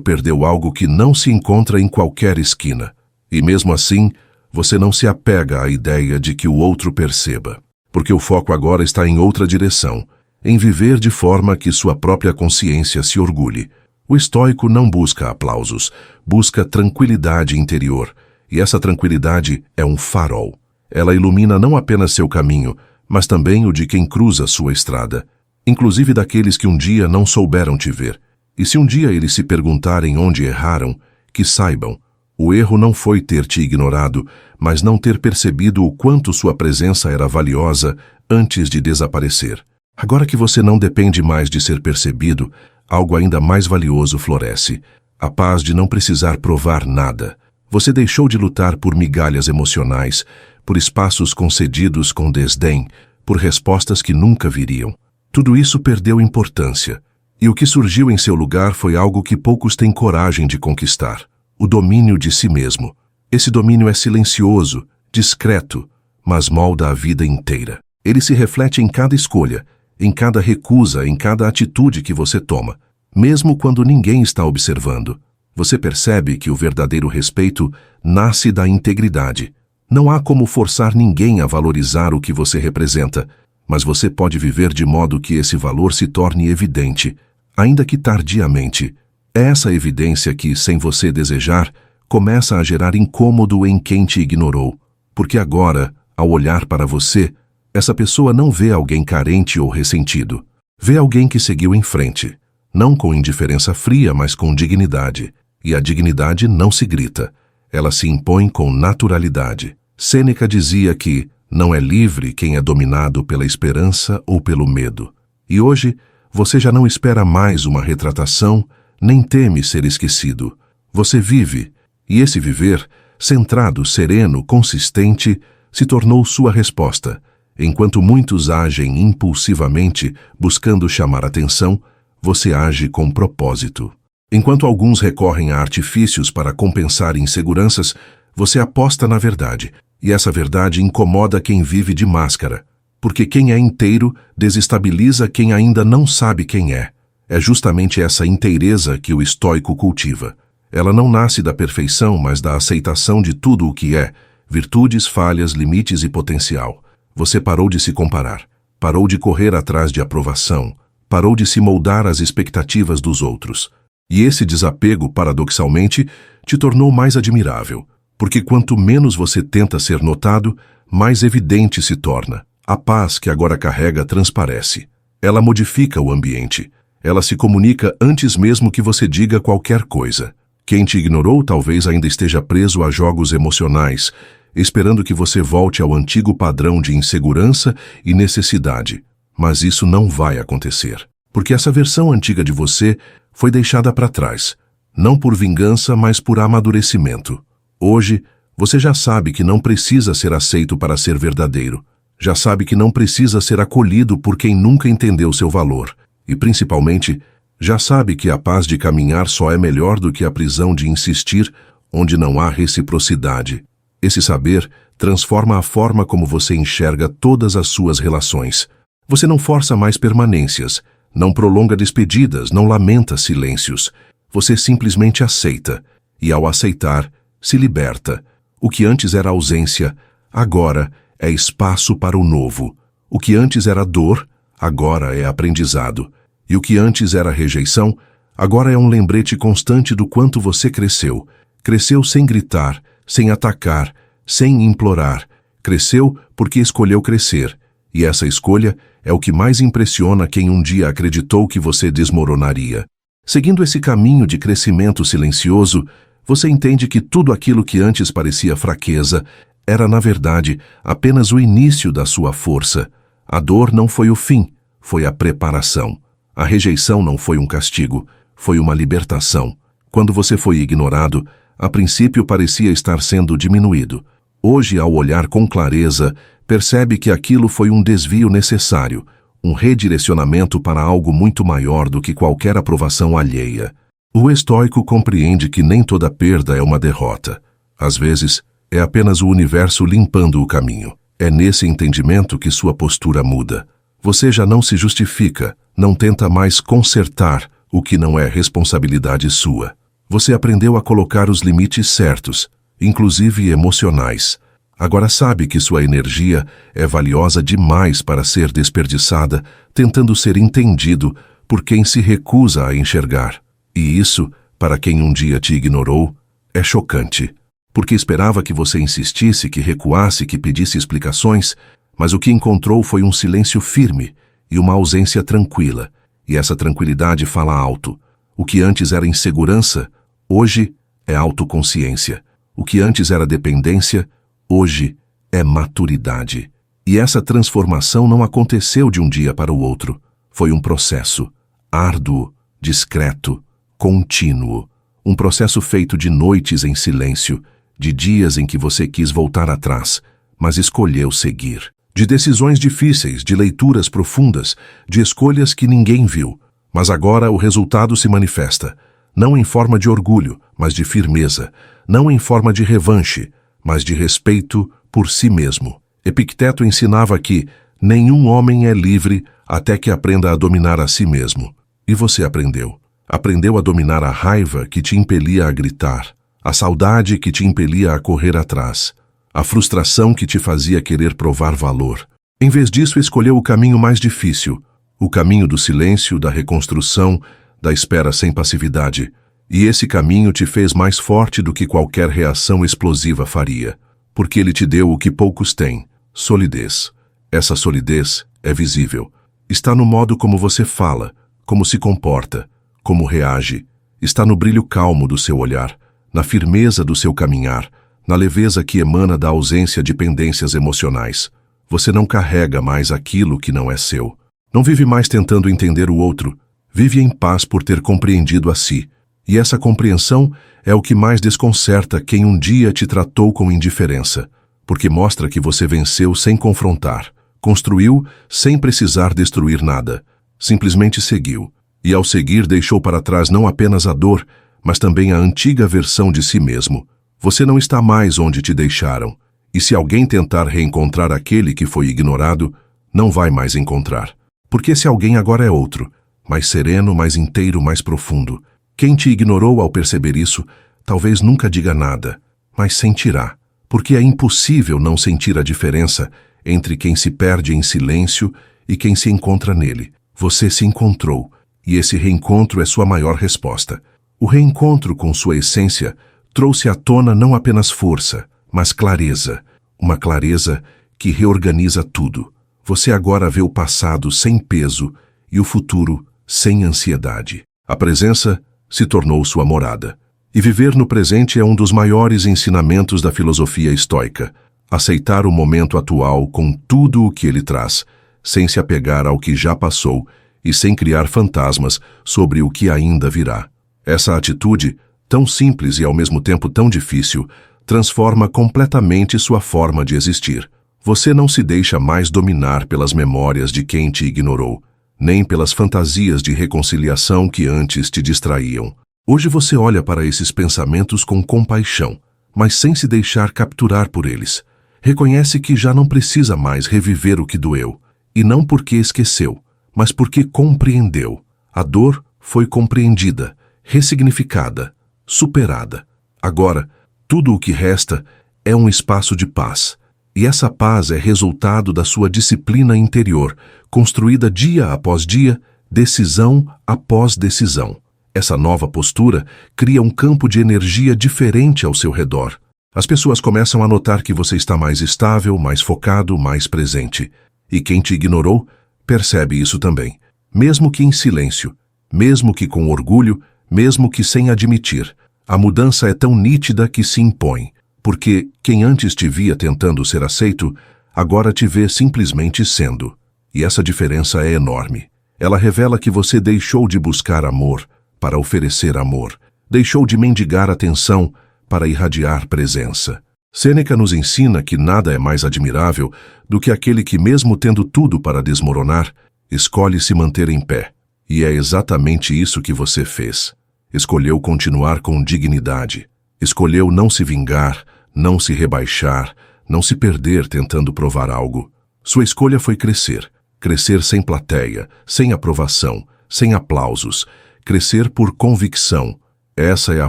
perdeu algo que não se encontra em qualquer esquina. E mesmo assim, você não se apega à ideia de que o outro perceba, porque o foco agora está em outra direção, em viver de forma que sua própria consciência se orgulhe. O estoico não busca aplausos, busca tranquilidade interior, e essa tranquilidade é um farol. Ela ilumina não apenas seu caminho, mas também o de quem cruza sua estrada, inclusive daqueles que um dia não souberam te ver. E se um dia eles se perguntarem onde erraram, que saibam, o erro não foi ter te ignorado, mas não ter percebido o quanto sua presença era valiosa antes de desaparecer. Agora que você não depende mais de ser percebido, algo ainda mais valioso floresce: a paz de não precisar provar nada. Você deixou de lutar por migalhas emocionais, por espaços concedidos com desdém, por respostas que nunca viriam. Tudo isso perdeu importância, e o que surgiu em seu lugar foi algo que poucos têm coragem de conquistar: o domínio de si mesmo. Esse domínio é silencioso, discreto, mas molda a vida inteira. Ele se reflete em cada escolha, em cada recusa, em cada atitude que você toma, mesmo quando ninguém está observando. Você percebe que o verdadeiro respeito nasce da integridade. Não há como forçar ninguém a valorizar o que você representa, mas você pode viver de modo que esse valor se torne evidente, ainda que tardiamente. É essa evidência que, sem você desejar, começa a gerar incômodo em quem te ignorou, porque agora, ao olhar para você, essa pessoa não vê alguém carente ou ressentido. Vê alguém que seguiu em frente, não com indiferença fria, mas com dignidade. E a dignidade não se grita, ela se impõe com naturalidade. Sêneca dizia que não é livre quem é dominado pela esperança ou pelo medo. E hoje, você já não espera mais uma retratação, nem teme ser esquecido. Você vive, e esse viver, centrado, sereno, consistente, se tornou sua resposta. Enquanto muitos agem impulsivamente, buscando chamar atenção, você age com propósito. Enquanto alguns recorrem a artifícios para compensar inseguranças, você aposta na verdade, e essa verdade incomoda quem vive de máscara, porque quem é inteiro desestabiliza quem ainda não sabe quem é. É justamente essa inteireza que o estoico cultiva. Ela não nasce da perfeição, mas da aceitação de tudo o que é, virtudes, falhas, limites e potencial. Você parou de se comparar, parou de correr atrás de aprovação, parou de se moldar às expectativas dos outros. E esse desapego, paradoxalmente, te tornou mais admirável, porque quanto menos você tenta ser notado, mais evidente se torna. A paz que agora carrega transparece. Ela modifica o ambiente. Ela se comunica antes mesmo que você diga qualquer coisa. Quem te ignorou talvez ainda esteja preso a jogos emocionais, esperando que você volte ao antigo padrão de insegurança e necessidade. Mas isso não vai acontecer, porque essa versão antiga de você foi deixada para trás, não por vingança, mas por amadurecimento. Hoje, você já sabe que não precisa ser aceito para ser verdadeiro. Já sabe que não precisa ser acolhido por quem nunca entendeu seu valor. E, principalmente, já sabe que a paz de caminhar só é melhor do que a prisão de insistir onde não há reciprocidade. Esse saber transforma a forma como você enxerga todas as suas relações. Você não força mais permanências, não prolonga despedidas, não lamenta silêncios. Você simplesmente aceita, e ao aceitar, se liberta. O que antes era ausência, agora é espaço para o novo. O que antes era dor, agora é aprendizado. E o que antes era rejeição, agora é um lembrete constante do quanto você cresceu. Cresceu sem gritar, sem atacar, sem implorar. Cresceu porque escolheu crescer. E essa escolha é o que mais impressiona quem um dia acreditou que você desmoronaria. Seguindo esse caminho de crescimento silencioso, você entende que tudo aquilo que antes parecia fraqueza era, na verdade, apenas o início da sua força. A dor não foi o fim, foi a preparação. A rejeição não foi um castigo, foi uma libertação. Quando você foi ignorado, a princípio parecia estar sendo diminuído. Hoje, ao olhar com clareza, percebe que aquilo foi um desvio necessário, um redirecionamento para algo muito maior do que qualquer aprovação alheia. O estoico compreende que nem toda perda é uma derrota. Às vezes, É apenas o universo limpando o caminho. É nesse entendimento que sua postura muda. Você já não se justifica, não tenta mais consertar o que não é responsabilidade sua. Você aprendeu a colocar os limites certos, inclusive emocionais. Agora sabe que sua energia é valiosa demais para ser desperdiçada, tentando ser entendido por quem se recusa a enxergar. E isso, para quem um dia te ignorou, é chocante. Porque esperava que você insistisse, que recuasse, que pedisse explicações, mas o que encontrou foi um silêncio firme e uma ausência tranquila. E essa tranquilidade fala alto. O que antes era insegurança, hoje é autoconsciência. O que antes era dependência, hoje é maturidade. E essa transformação não aconteceu de um dia para o outro. Foi um processo árduo, discreto, contínuo. Um processo feito de noites em silêncio, de dias em que você quis voltar atrás, mas escolheu seguir. De decisões difíceis, de leituras profundas, de escolhas que ninguém viu. Mas agora o resultado se manifesta, não em forma de orgulho, mas de firmeza, não em forma de revanche, mas de respeito por si mesmo. Epicteto ensinava que nenhum homem é livre até que aprenda a dominar a si mesmo. E você aprendeu. Aprendeu a dominar a raiva que te impelia a gritar, a saudade que te impelia a correr atrás, a frustração que te fazia querer provar valor. Em vez disso, escolheu o caminho mais difícil, o caminho do silêncio, da reconstrução, da espera sem passividade. E esse caminho te fez mais forte do que qualquer reação explosiva faria, porque ele te deu o que poucos têm, solidez. Essa solidez é visível. Está no modo como você fala, como se comporta, como reage. Está no brilho calmo do seu olhar, na firmeza do seu caminhar, na leveza que emana da ausência de pendências emocionais. Você não carrega mais aquilo que não é seu. Não vive mais tentando entender o outro. Vive em paz por ter compreendido a si. E essa compreensão é o que mais desconcerta quem um dia te tratou com indiferença, porque mostra que você venceu sem confrontar, construiu sem precisar destruir nada, simplesmente seguiu. E ao seguir deixou para trás não apenas a dor, mas também a antiga versão de si mesmo. Você não está mais onde te deixaram, e se alguém tentar reencontrar aquele que foi ignorado, não vai mais encontrar. Porque esse alguém agora é outro, mais sereno, mais inteiro, mais profundo. Quem te ignorou ao perceber isso, talvez nunca diga nada, mas sentirá, porque é impossível não sentir a diferença entre quem se perde em silêncio e quem se encontra nele. Você se encontrou, e esse reencontro é sua maior resposta. O reencontro com sua essência trouxe à tona não apenas força, mas clareza, uma clareza que reorganiza tudo. Você agora vê o passado sem peso e o futuro sem ansiedade. A presença se tornou sua morada. E viver no presente é um dos maiores ensinamentos da filosofia estoica. Aceitar o momento atual com tudo o que ele traz, sem se apegar ao que já passou e sem criar fantasmas sobre o que ainda virá. Essa atitude, tão simples e ao mesmo tempo tão difícil, transforma completamente sua forma de existir. Você não se deixa mais dominar pelas memórias de quem te ignorou, nem pelas fantasias de reconciliação que antes te distraíam. Hoje você olha para esses pensamentos com compaixão, mas sem se deixar capturar por eles. Reconhece que já não precisa mais reviver o que doeu, e não porque esqueceu, mas porque compreendeu. A dor foi compreendida, ressignificada, superada. Agora, tudo o que resta é um espaço de paz. E essa paz é resultado da sua disciplina interior, construída dia após dia, decisão após decisão. Essa nova postura cria um campo de energia diferente ao seu redor. As pessoas começam a notar que você está mais estável, mais focado, mais presente. E quem te ignorou percebe isso também, mesmo que em silêncio, mesmo que com orgulho, mesmo que sem admitir. A mudança é tão nítida que se impõe, porque quem antes te via tentando ser aceito, agora te vê simplesmente sendo. E essa diferença é enorme. Ela revela que você deixou de buscar amor para oferecer amor, deixou de mendigar atenção para irradiar presença. Sêneca nos ensina que nada é mais admirável do que aquele que, mesmo tendo tudo para desmoronar, escolhe se manter em pé. E é exatamente isso que você fez. Escolheu continuar com dignidade. Escolheu não se vingar, não se rebaixar, não se perder tentando provar algo. Sua escolha foi crescer. Crescer sem plateia, sem aprovação, sem aplausos. Crescer por convicção. Essa é a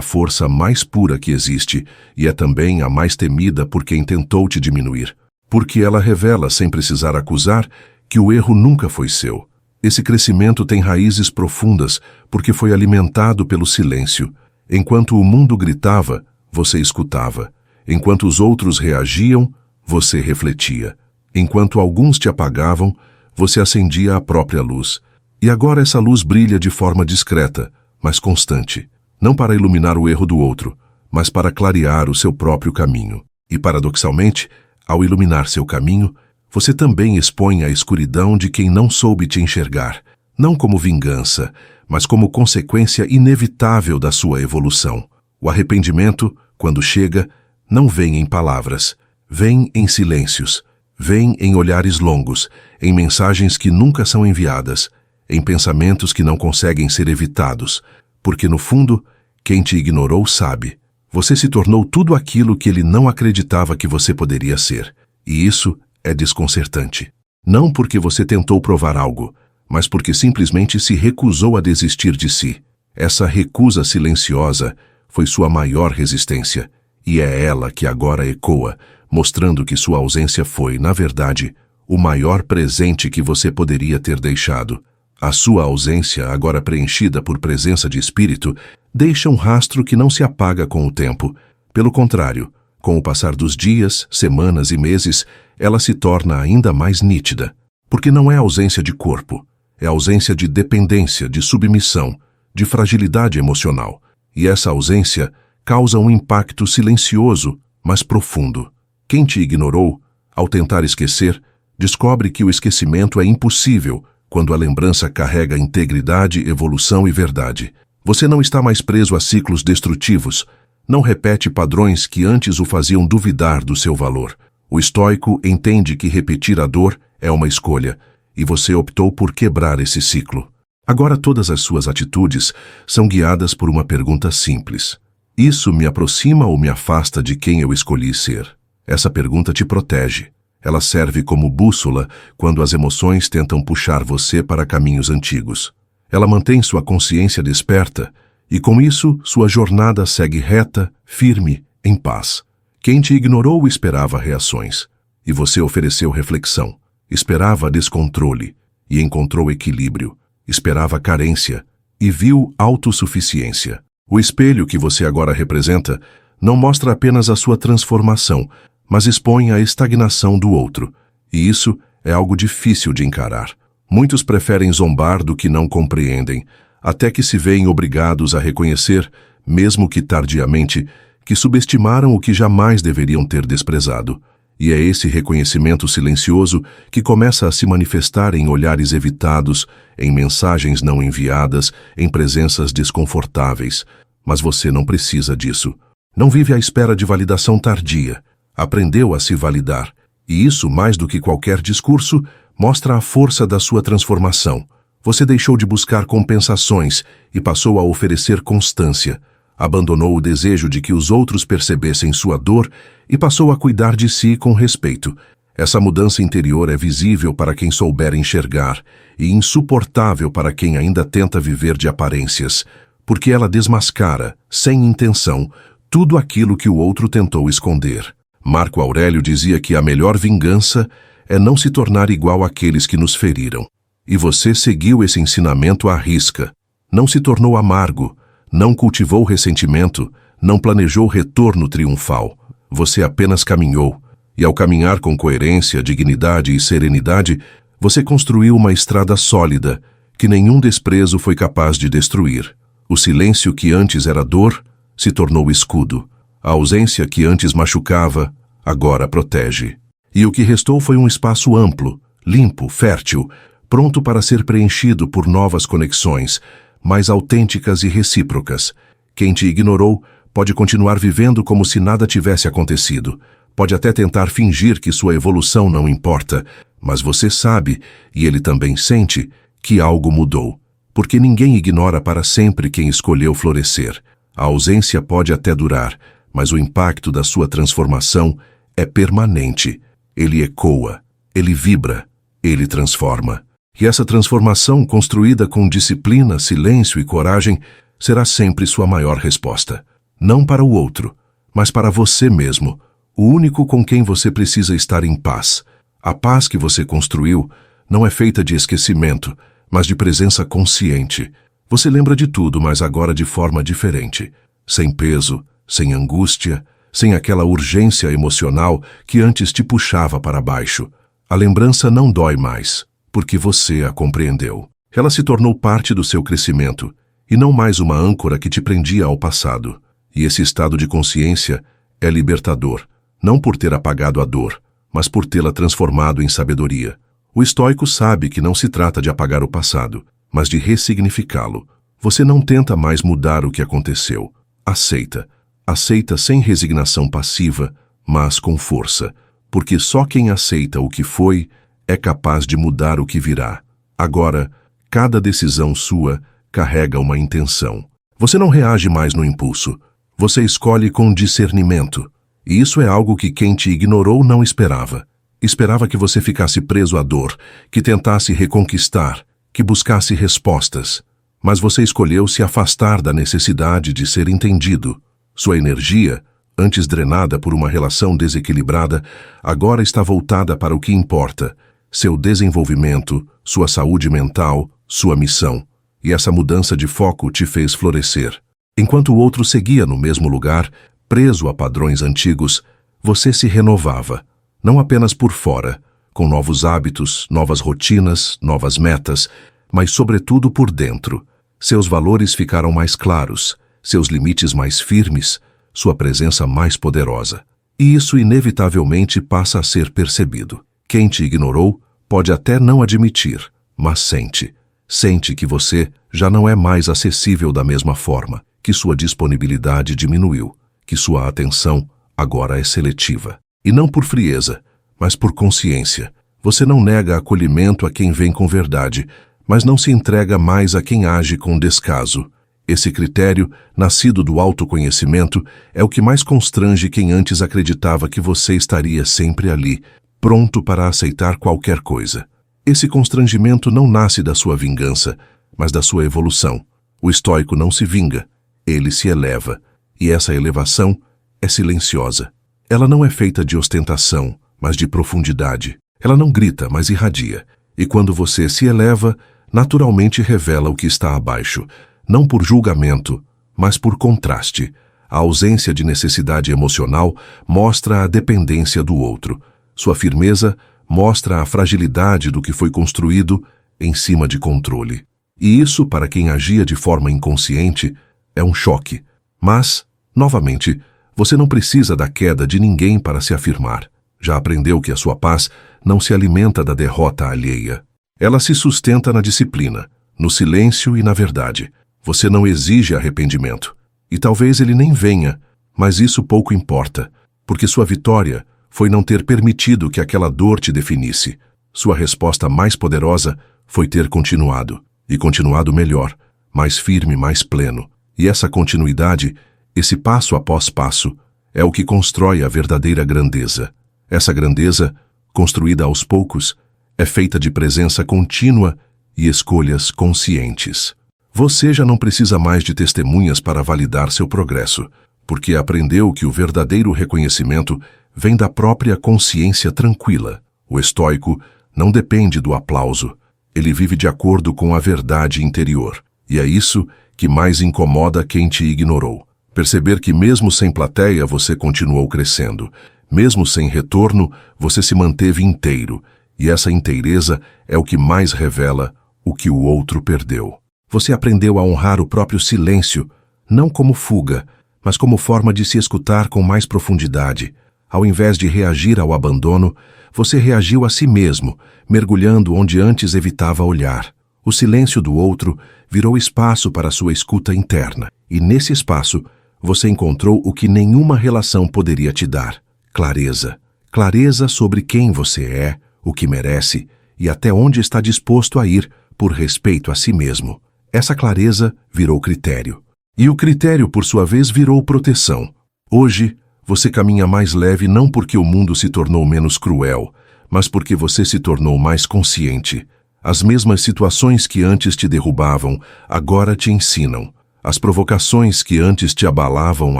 força mais pura que existe e é também a mais temida por quem tentou te diminuir. Porque ela revela, sem precisar acusar, que o erro nunca foi seu. Esse crescimento tem raízes profundas porque foi alimentado pelo silêncio. Enquanto o mundo gritava, você escutava. Enquanto os outros reagiam, você refletia. Enquanto alguns te apagavam, você acendia a própria luz. E agora essa luz brilha de forma discreta, mas constante. Não para iluminar o erro do outro, mas para clarear o seu próprio caminho. E paradoxalmente, ao iluminar seu caminho, você também expõe a escuridão de quem não soube te enxergar, não como vingança, mas como consequência inevitável da sua evolução. O arrependimento, quando chega, não vem em palavras, vem em silêncios, vem em olhares longos, em mensagens que nunca são enviadas, em pensamentos que não conseguem ser evitados, porque no fundo, quem te ignorou sabe. Você se tornou tudo aquilo que ele não acreditava que você poderia ser, e isso é desconcertante. Não porque você tentou provar algo, mas porque simplesmente se recusou a desistir de si. Essa recusa silenciosa foi sua maior resistência, e é ela que agora ecoa, mostrando que sua ausência foi, na verdade, o maior presente que você poderia ter deixado. A sua ausência, agora preenchida por presença de espírito, deixa um rastro que não se apaga com o tempo. Pelo contrário, com o passar dos dias, semanas e meses, ela se torna ainda mais nítida. Porque não é ausência de corpo, é ausência de dependência, de submissão, de fragilidade emocional. E essa ausência causa um impacto silencioso, mas profundo. Quem te ignorou, ao tentar esquecer, descobre que o esquecimento é impossível quando a lembrança carrega integridade, evolução e verdade. Você não está mais preso a ciclos destrutivos, não repete padrões que antes o faziam duvidar do seu valor. O estoico entende que repetir a dor é uma escolha, e você optou por quebrar esse ciclo. Agora todas as suas atitudes são guiadas por uma pergunta simples. Isso me aproxima ou me afasta de quem eu escolhi ser? Essa pergunta te protege. Ela serve como bússola quando as emoções tentam puxar você para caminhos antigos. Ela mantém sua consciência desperta e, com isso, sua jornada segue reta, firme, em paz. Quem te ignorou esperava reações, e você ofereceu reflexão. Esperava descontrole e encontrou equilíbrio. Esperava carência e viu autossuficiência. O espelho que você agora representa não mostra apenas a sua transformação, mas expõe a estagnação do outro, e isso é algo difícil de encarar. Muitos preferem zombar do que não compreendem, até que se veem obrigados a reconhecer, mesmo que tardiamente, que subestimaram o que jamais deveriam ter desprezado. E é esse reconhecimento silencioso que começa a se manifestar em olhares evitados, em mensagens não enviadas, em presenças desconfortáveis. Mas você não precisa disso. Não vive à espera de validação tardia. Aprendeu a se validar, e isso, mais do que qualquer discurso, mostra a força da sua transformação. Você deixou de buscar compensações e passou a oferecer constância. Abandonou o desejo de que os outros percebessem sua dor e passou a cuidar de si com respeito. Essa mudança interior é visível para quem souber enxergar e insuportável para quem ainda tenta viver de aparências, porque ela desmascara, sem intenção, tudo aquilo que o outro tentou esconder. Marco Aurélio dizia que a melhor vingança é não se tornar igual àqueles que nos feriram. E você seguiu esse ensinamento à risca. Não se tornou amargo, não cultivou ressentimento, não planejou retorno triunfal. Você apenas caminhou, e ao caminhar com coerência, dignidade e serenidade, você construiu uma estrada sólida, que nenhum desprezo foi capaz de destruir. O silêncio que antes era dor, se tornou escudo. A ausência que antes machucava, agora protege. E o que restou foi um espaço amplo, limpo, fértil, pronto para ser preenchido por novas conexões, mais autênticas e recíprocas. Quem te ignorou pode continuar vivendo como se nada tivesse acontecido. Pode até tentar fingir que sua evolução não importa, mas você sabe, e ele também sente, que algo mudou. Porque ninguém ignora para sempre quem escolheu florescer. A ausência pode até durar, mas o impacto da sua transformação é permanente. Ele ecoa, ele vibra, ele transforma. E essa transformação, construída com disciplina, silêncio e coragem, será sempre sua maior resposta. Não para o outro, mas para você mesmo, o único com quem você precisa estar em paz. A paz que você construiu não é feita de esquecimento, mas de presença consciente. Você lembra de tudo, mas agora de forma diferente. Sem peso, sem angústia, sem aquela urgência emocional que antes te puxava para baixo. A lembrança não dói mais, porque você a compreendeu. Ela se tornou parte do seu crescimento, e não mais uma âncora que te prendia ao passado. E esse estado de consciência é libertador, não por ter apagado a dor, mas por tê-la transformado em sabedoria. O estoico sabe que não se trata de apagar o passado, mas de ressignificá-lo. Você não tenta mais mudar o que aconteceu. Aceita. Aceita sem resignação passiva, mas com força, porque só quem aceita o que foi é capaz de mudar o que virá. Agora, cada decisão sua carrega uma intenção. Você não reage mais no impulso. Você escolhe com discernimento. E isso é algo que quem te ignorou não esperava. Esperava que você ficasse preso à dor, que tentasse reconquistar, que buscasse respostas. Mas você escolheu se afastar da necessidade de ser entendido. Sua energia, antes drenada por uma relação desequilibrada, agora está voltada para o que importa: seu desenvolvimento, sua saúde mental, sua missão. E essa mudança de foco te fez florescer. Enquanto o outro seguia no mesmo lugar, preso a padrões antigos, você se renovava, não apenas por fora, com novos hábitos, novas rotinas, novas metas, mas sobretudo por dentro. Seus valores ficaram mais claros, seus limites mais firmes, sua presença mais poderosa. E isso inevitavelmente passa a ser percebido. Quem te ignorou pode até não admitir, mas sente. Sente que você já não é mais acessível da mesma forma, que sua disponibilidade diminuiu, que sua atenção agora é seletiva. E não por frieza, mas por consciência. Você não nega acolhimento a quem vem com verdade, mas não se entrega mais a quem age com descaso. Esse critério, nascido do autoconhecimento, é o que mais constrange quem antes acreditava que você estaria sempre ali, pronto para aceitar qualquer coisa. Esse constrangimento não nasce da sua vingança, mas da sua evolução. O estoico não se vinga, ele se eleva, e essa elevação é silenciosa. Ela não é feita de ostentação, mas de profundidade. Ela não grita, mas irradia. E quando você se eleva, naturalmente revela o que está abaixo, não por julgamento, mas por contraste. A ausência de necessidade emocional mostra a dependência do outro. Sua firmeza mostra a fragilidade do que foi construído em cima de controle. E isso, para quem agia de forma inconsciente, é um choque. Mas, novamente, você não precisa da queda de ninguém para se afirmar. Já aprendeu que a sua paz não se alimenta da derrota alheia. Ela se sustenta na disciplina, no silêncio e na verdade. Você não exige arrependimento. E talvez ele nem venha, mas isso pouco importa, porque sua vitória foi não ter permitido que aquela dor te definisse. Sua resposta mais poderosa foi ter continuado, e continuado melhor, mais firme, mais pleno. E essa continuidade, esse passo após passo, é o que constrói a verdadeira grandeza. Essa grandeza, construída aos poucos, é feita de presença contínua e escolhas conscientes. Você já não precisa mais de testemunhas para validar seu progresso, porque aprendeu que o verdadeiro reconhecimento vem da própria consciência tranquila. O estoico não depende do aplauso, ele vive de acordo com a verdade interior. E é isso que mais incomoda quem te ignorou. Perceber que mesmo sem plateia você continuou crescendo, mesmo sem retorno você se manteve inteiro, e essa inteireza é o que mais revela o que o outro perdeu. Você aprendeu a honrar o próprio silêncio, não como fuga, mas como forma de se escutar com mais profundidade. Ao invés de reagir ao abandono, você reagiu a si mesmo, mergulhando onde antes evitava olhar. O silêncio do outro virou espaço para sua escuta interna, e nesse espaço você encontrou o que nenhuma relação poderia te dar: clareza. Clareza sobre quem você é, o que merece e até onde está disposto a ir por respeito a si mesmo. Essa clareza virou critério. E o critério, por sua vez, virou proteção. Hoje, você caminha mais leve não porque o mundo se tornou menos cruel, mas porque você se tornou mais consciente. As mesmas situações que antes te derrubavam, agora te ensinam. As provocações que antes te abalavam,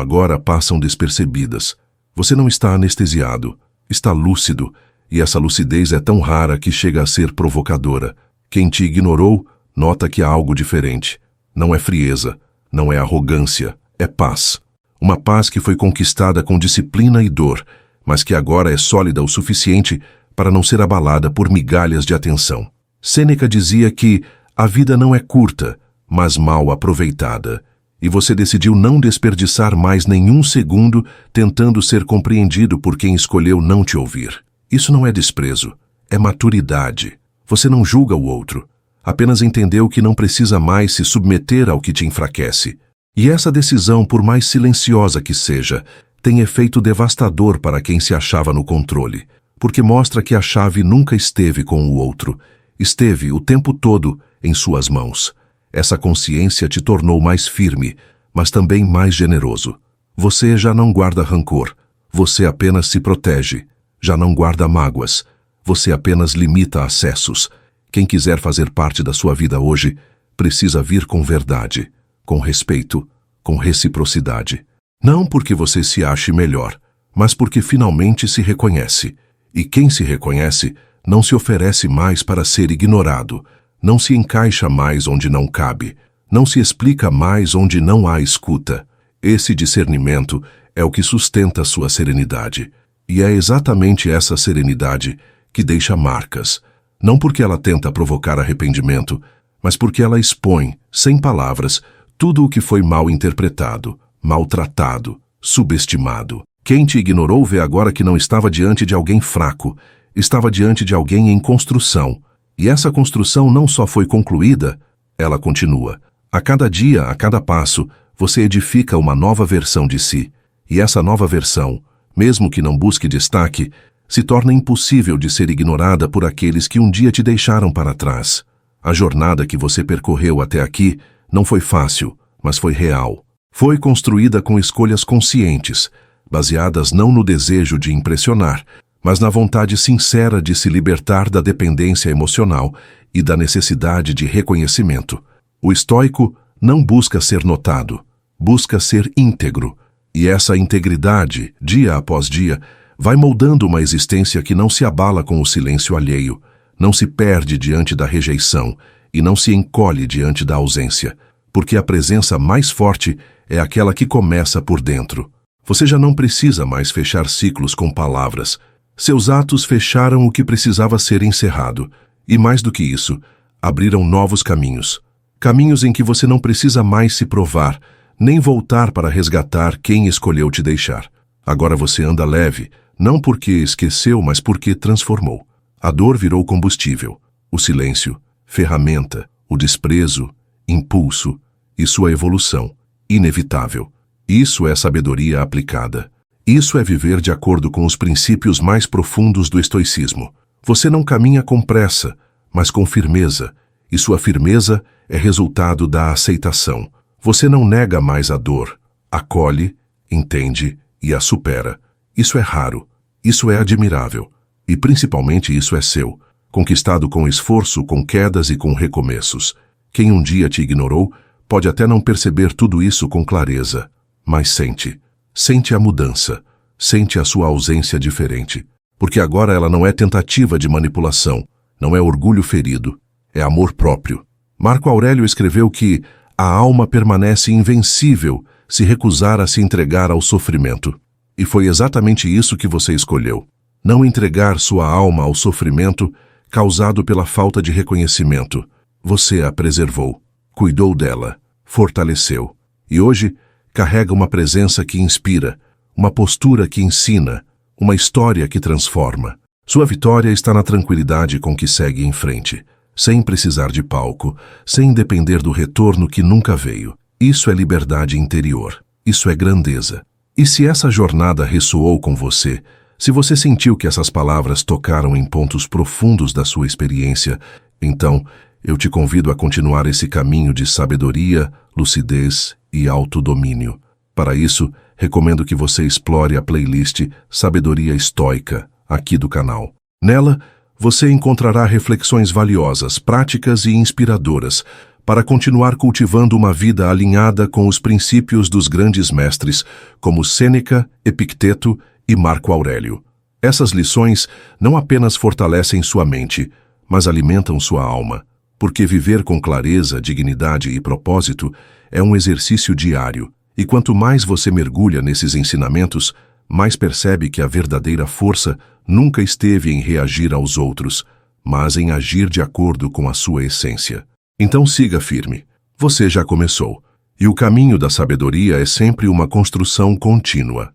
agora passam despercebidas. Você não está anestesiado, está lúcido, e essa lucidez é tão rara que chega a ser provocadora. Quem te ignorou, nota que há algo diferente. Não é frieza, não é arrogância, é paz. Uma paz que foi conquistada com disciplina e dor, mas que agora é sólida o suficiente para não ser abalada por migalhas de atenção. Sêneca dizia que a vida não é curta, mas mal aproveitada, e você decidiu não desperdiçar mais nenhum segundo tentando ser compreendido por quem escolheu não te ouvir. Isso não é desprezo, é maturidade. Você não julga o outro, apenas entendeu que não precisa mais se submeter ao que te enfraquece. E essa decisão, por mais silenciosa que seja, tem efeito devastador para quem se achava no controle, porque mostra que a chave nunca esteve com o outro, esteve o tempo todo em suas mãos. Essa consciência te tornou mais firme, mas também mais generoso. Você já não guarda rancor, você apenas se protege. Já não guarda mágoas, você apenas limita acessos. Quem quiser fazer parte da sua vida hoje, precisa vir com verdade, com respeito, com reciprocidade. Não porque você se ache melhor, mas porque finalmente se reconhece. E quem se reconhece não se oferece mais para ser ignorado, não se encaixa mais onde não cabe, não se explica mais onde não há escuta. Esse discernimento é o que sustenta sua serenidade. E é exatamente essa serenidade que deixa marcas, não porque ela tenta provocar arrependimento, mas porque ela expõe, sem palavras, tudo o que foi mal interpretado, maltratado, subestimado. Quem te ignorou vê agora que não estava diante de alguém fraco, estava diante de alguém em construção. E essa construção não só foi concluída, ela continua. A cada dia, a cada passo, você edifica uma nova versão de si. E essa nova versão, mesmo que não busque destaque, se torna impossível de ser ignorada por aqueles que um dia te deixaram para trás. A jornada que você percorreu até aqui não foi fácil, mas foi real. Foi construída com escolhas conscientes, baseadas não no desejo de impressionar, mas na vontade sincera de se libertar da dependência emocional e da necessidade de reconhecimento. O estoico não busca ser notado, busca ser íntegro. E essa integridade, dia após dia, vai moldando uma existência que não se abala com o silêncio alheio, não se perde diante da rejeição e não se encolhe diante da ausência, porque a presença mais forte é aquela que começa por dentro. Você já não precisa mais fechar ciclos com palavras. Seus atos fecharam o que precisava ser encerrado, e mais do que isso, abriram novos caminhos. Caminhos em que você não precisa mais se provar, nem voltar para resgatar quem escolheu te deixar. Agora você anda leve, não porque esqueceu, mas porque transformou. A dor virou combustível, o silêncio, ferramenta, o desprezo, impulso, e sua evolução, inevitável. Isso é sabedoria aplicada. Isso é viver de acordo com os princípios mais profundos do estoicismo. Você não caminha com pressa, mas com firmeza, e sua firmeza é resultado da aceitação. Você não nega mais a dor, acolhe, entende e a supera. Isso é raro, isso é admirável, e principalmente isso é seu, conquistado com esforço, com quedas e com recomeços. Quem um dia te ignorou pode até não perceber tudo isso com clareza, mas sente a mudança, sente a sua ausência diferente, porque agora ela não é tentativa de manipulação, não é orgulho ferido, é amor próprio. Marco Aurélio escreveu que a alma permanece invencível se recusar a se entregar ao sofrimento. E foi exatamente isso que você escolheu. Não entregar sua alma ao sofrimento causado pela falta de reconhecimento. Você a preservou, cuidou dela, fortaleceu. E hoje carrega uma presença que inspira, uma postura que ensina, uma história que transforma. Sua vitória está na tranquilidade com que segue em frente, sem precisar de palco, sem depender do retorno que nunca veio. Isso é liberdade interior, isso é grandeza. E se essa jornada ressoou com você, se você sentiu que essas palavras tocaram em pontos profundos da sua experiência, então eu te convido a continuar esse caminho de sabedoria, lucidez e autodomínio. Para isso, recomendo que você explore a playlist Sabedoria Estoica, aqui do canal. Nela, você encontrará reflexões valiosas, práticas e inspiradoras para continuar cultivando uma vida alinhada com os princípios dos grandes mestres, como Sêneca, Epicteto e Marco Aurélio. Essas lições não apenas fortalecem sua mente, mas alimentam sua alma, porque viver com clareza, dignidade e propósito é um exercício diário, e quanto mais você mergulha nesses ensinamentos, mais percebe que a verdadeira força nunca esteve em reagir aos outros, mas em agir de acordo com a sua essência. Então siga firme. Você já começou. E o caminho da sabedoria é sempre uma construção contínua.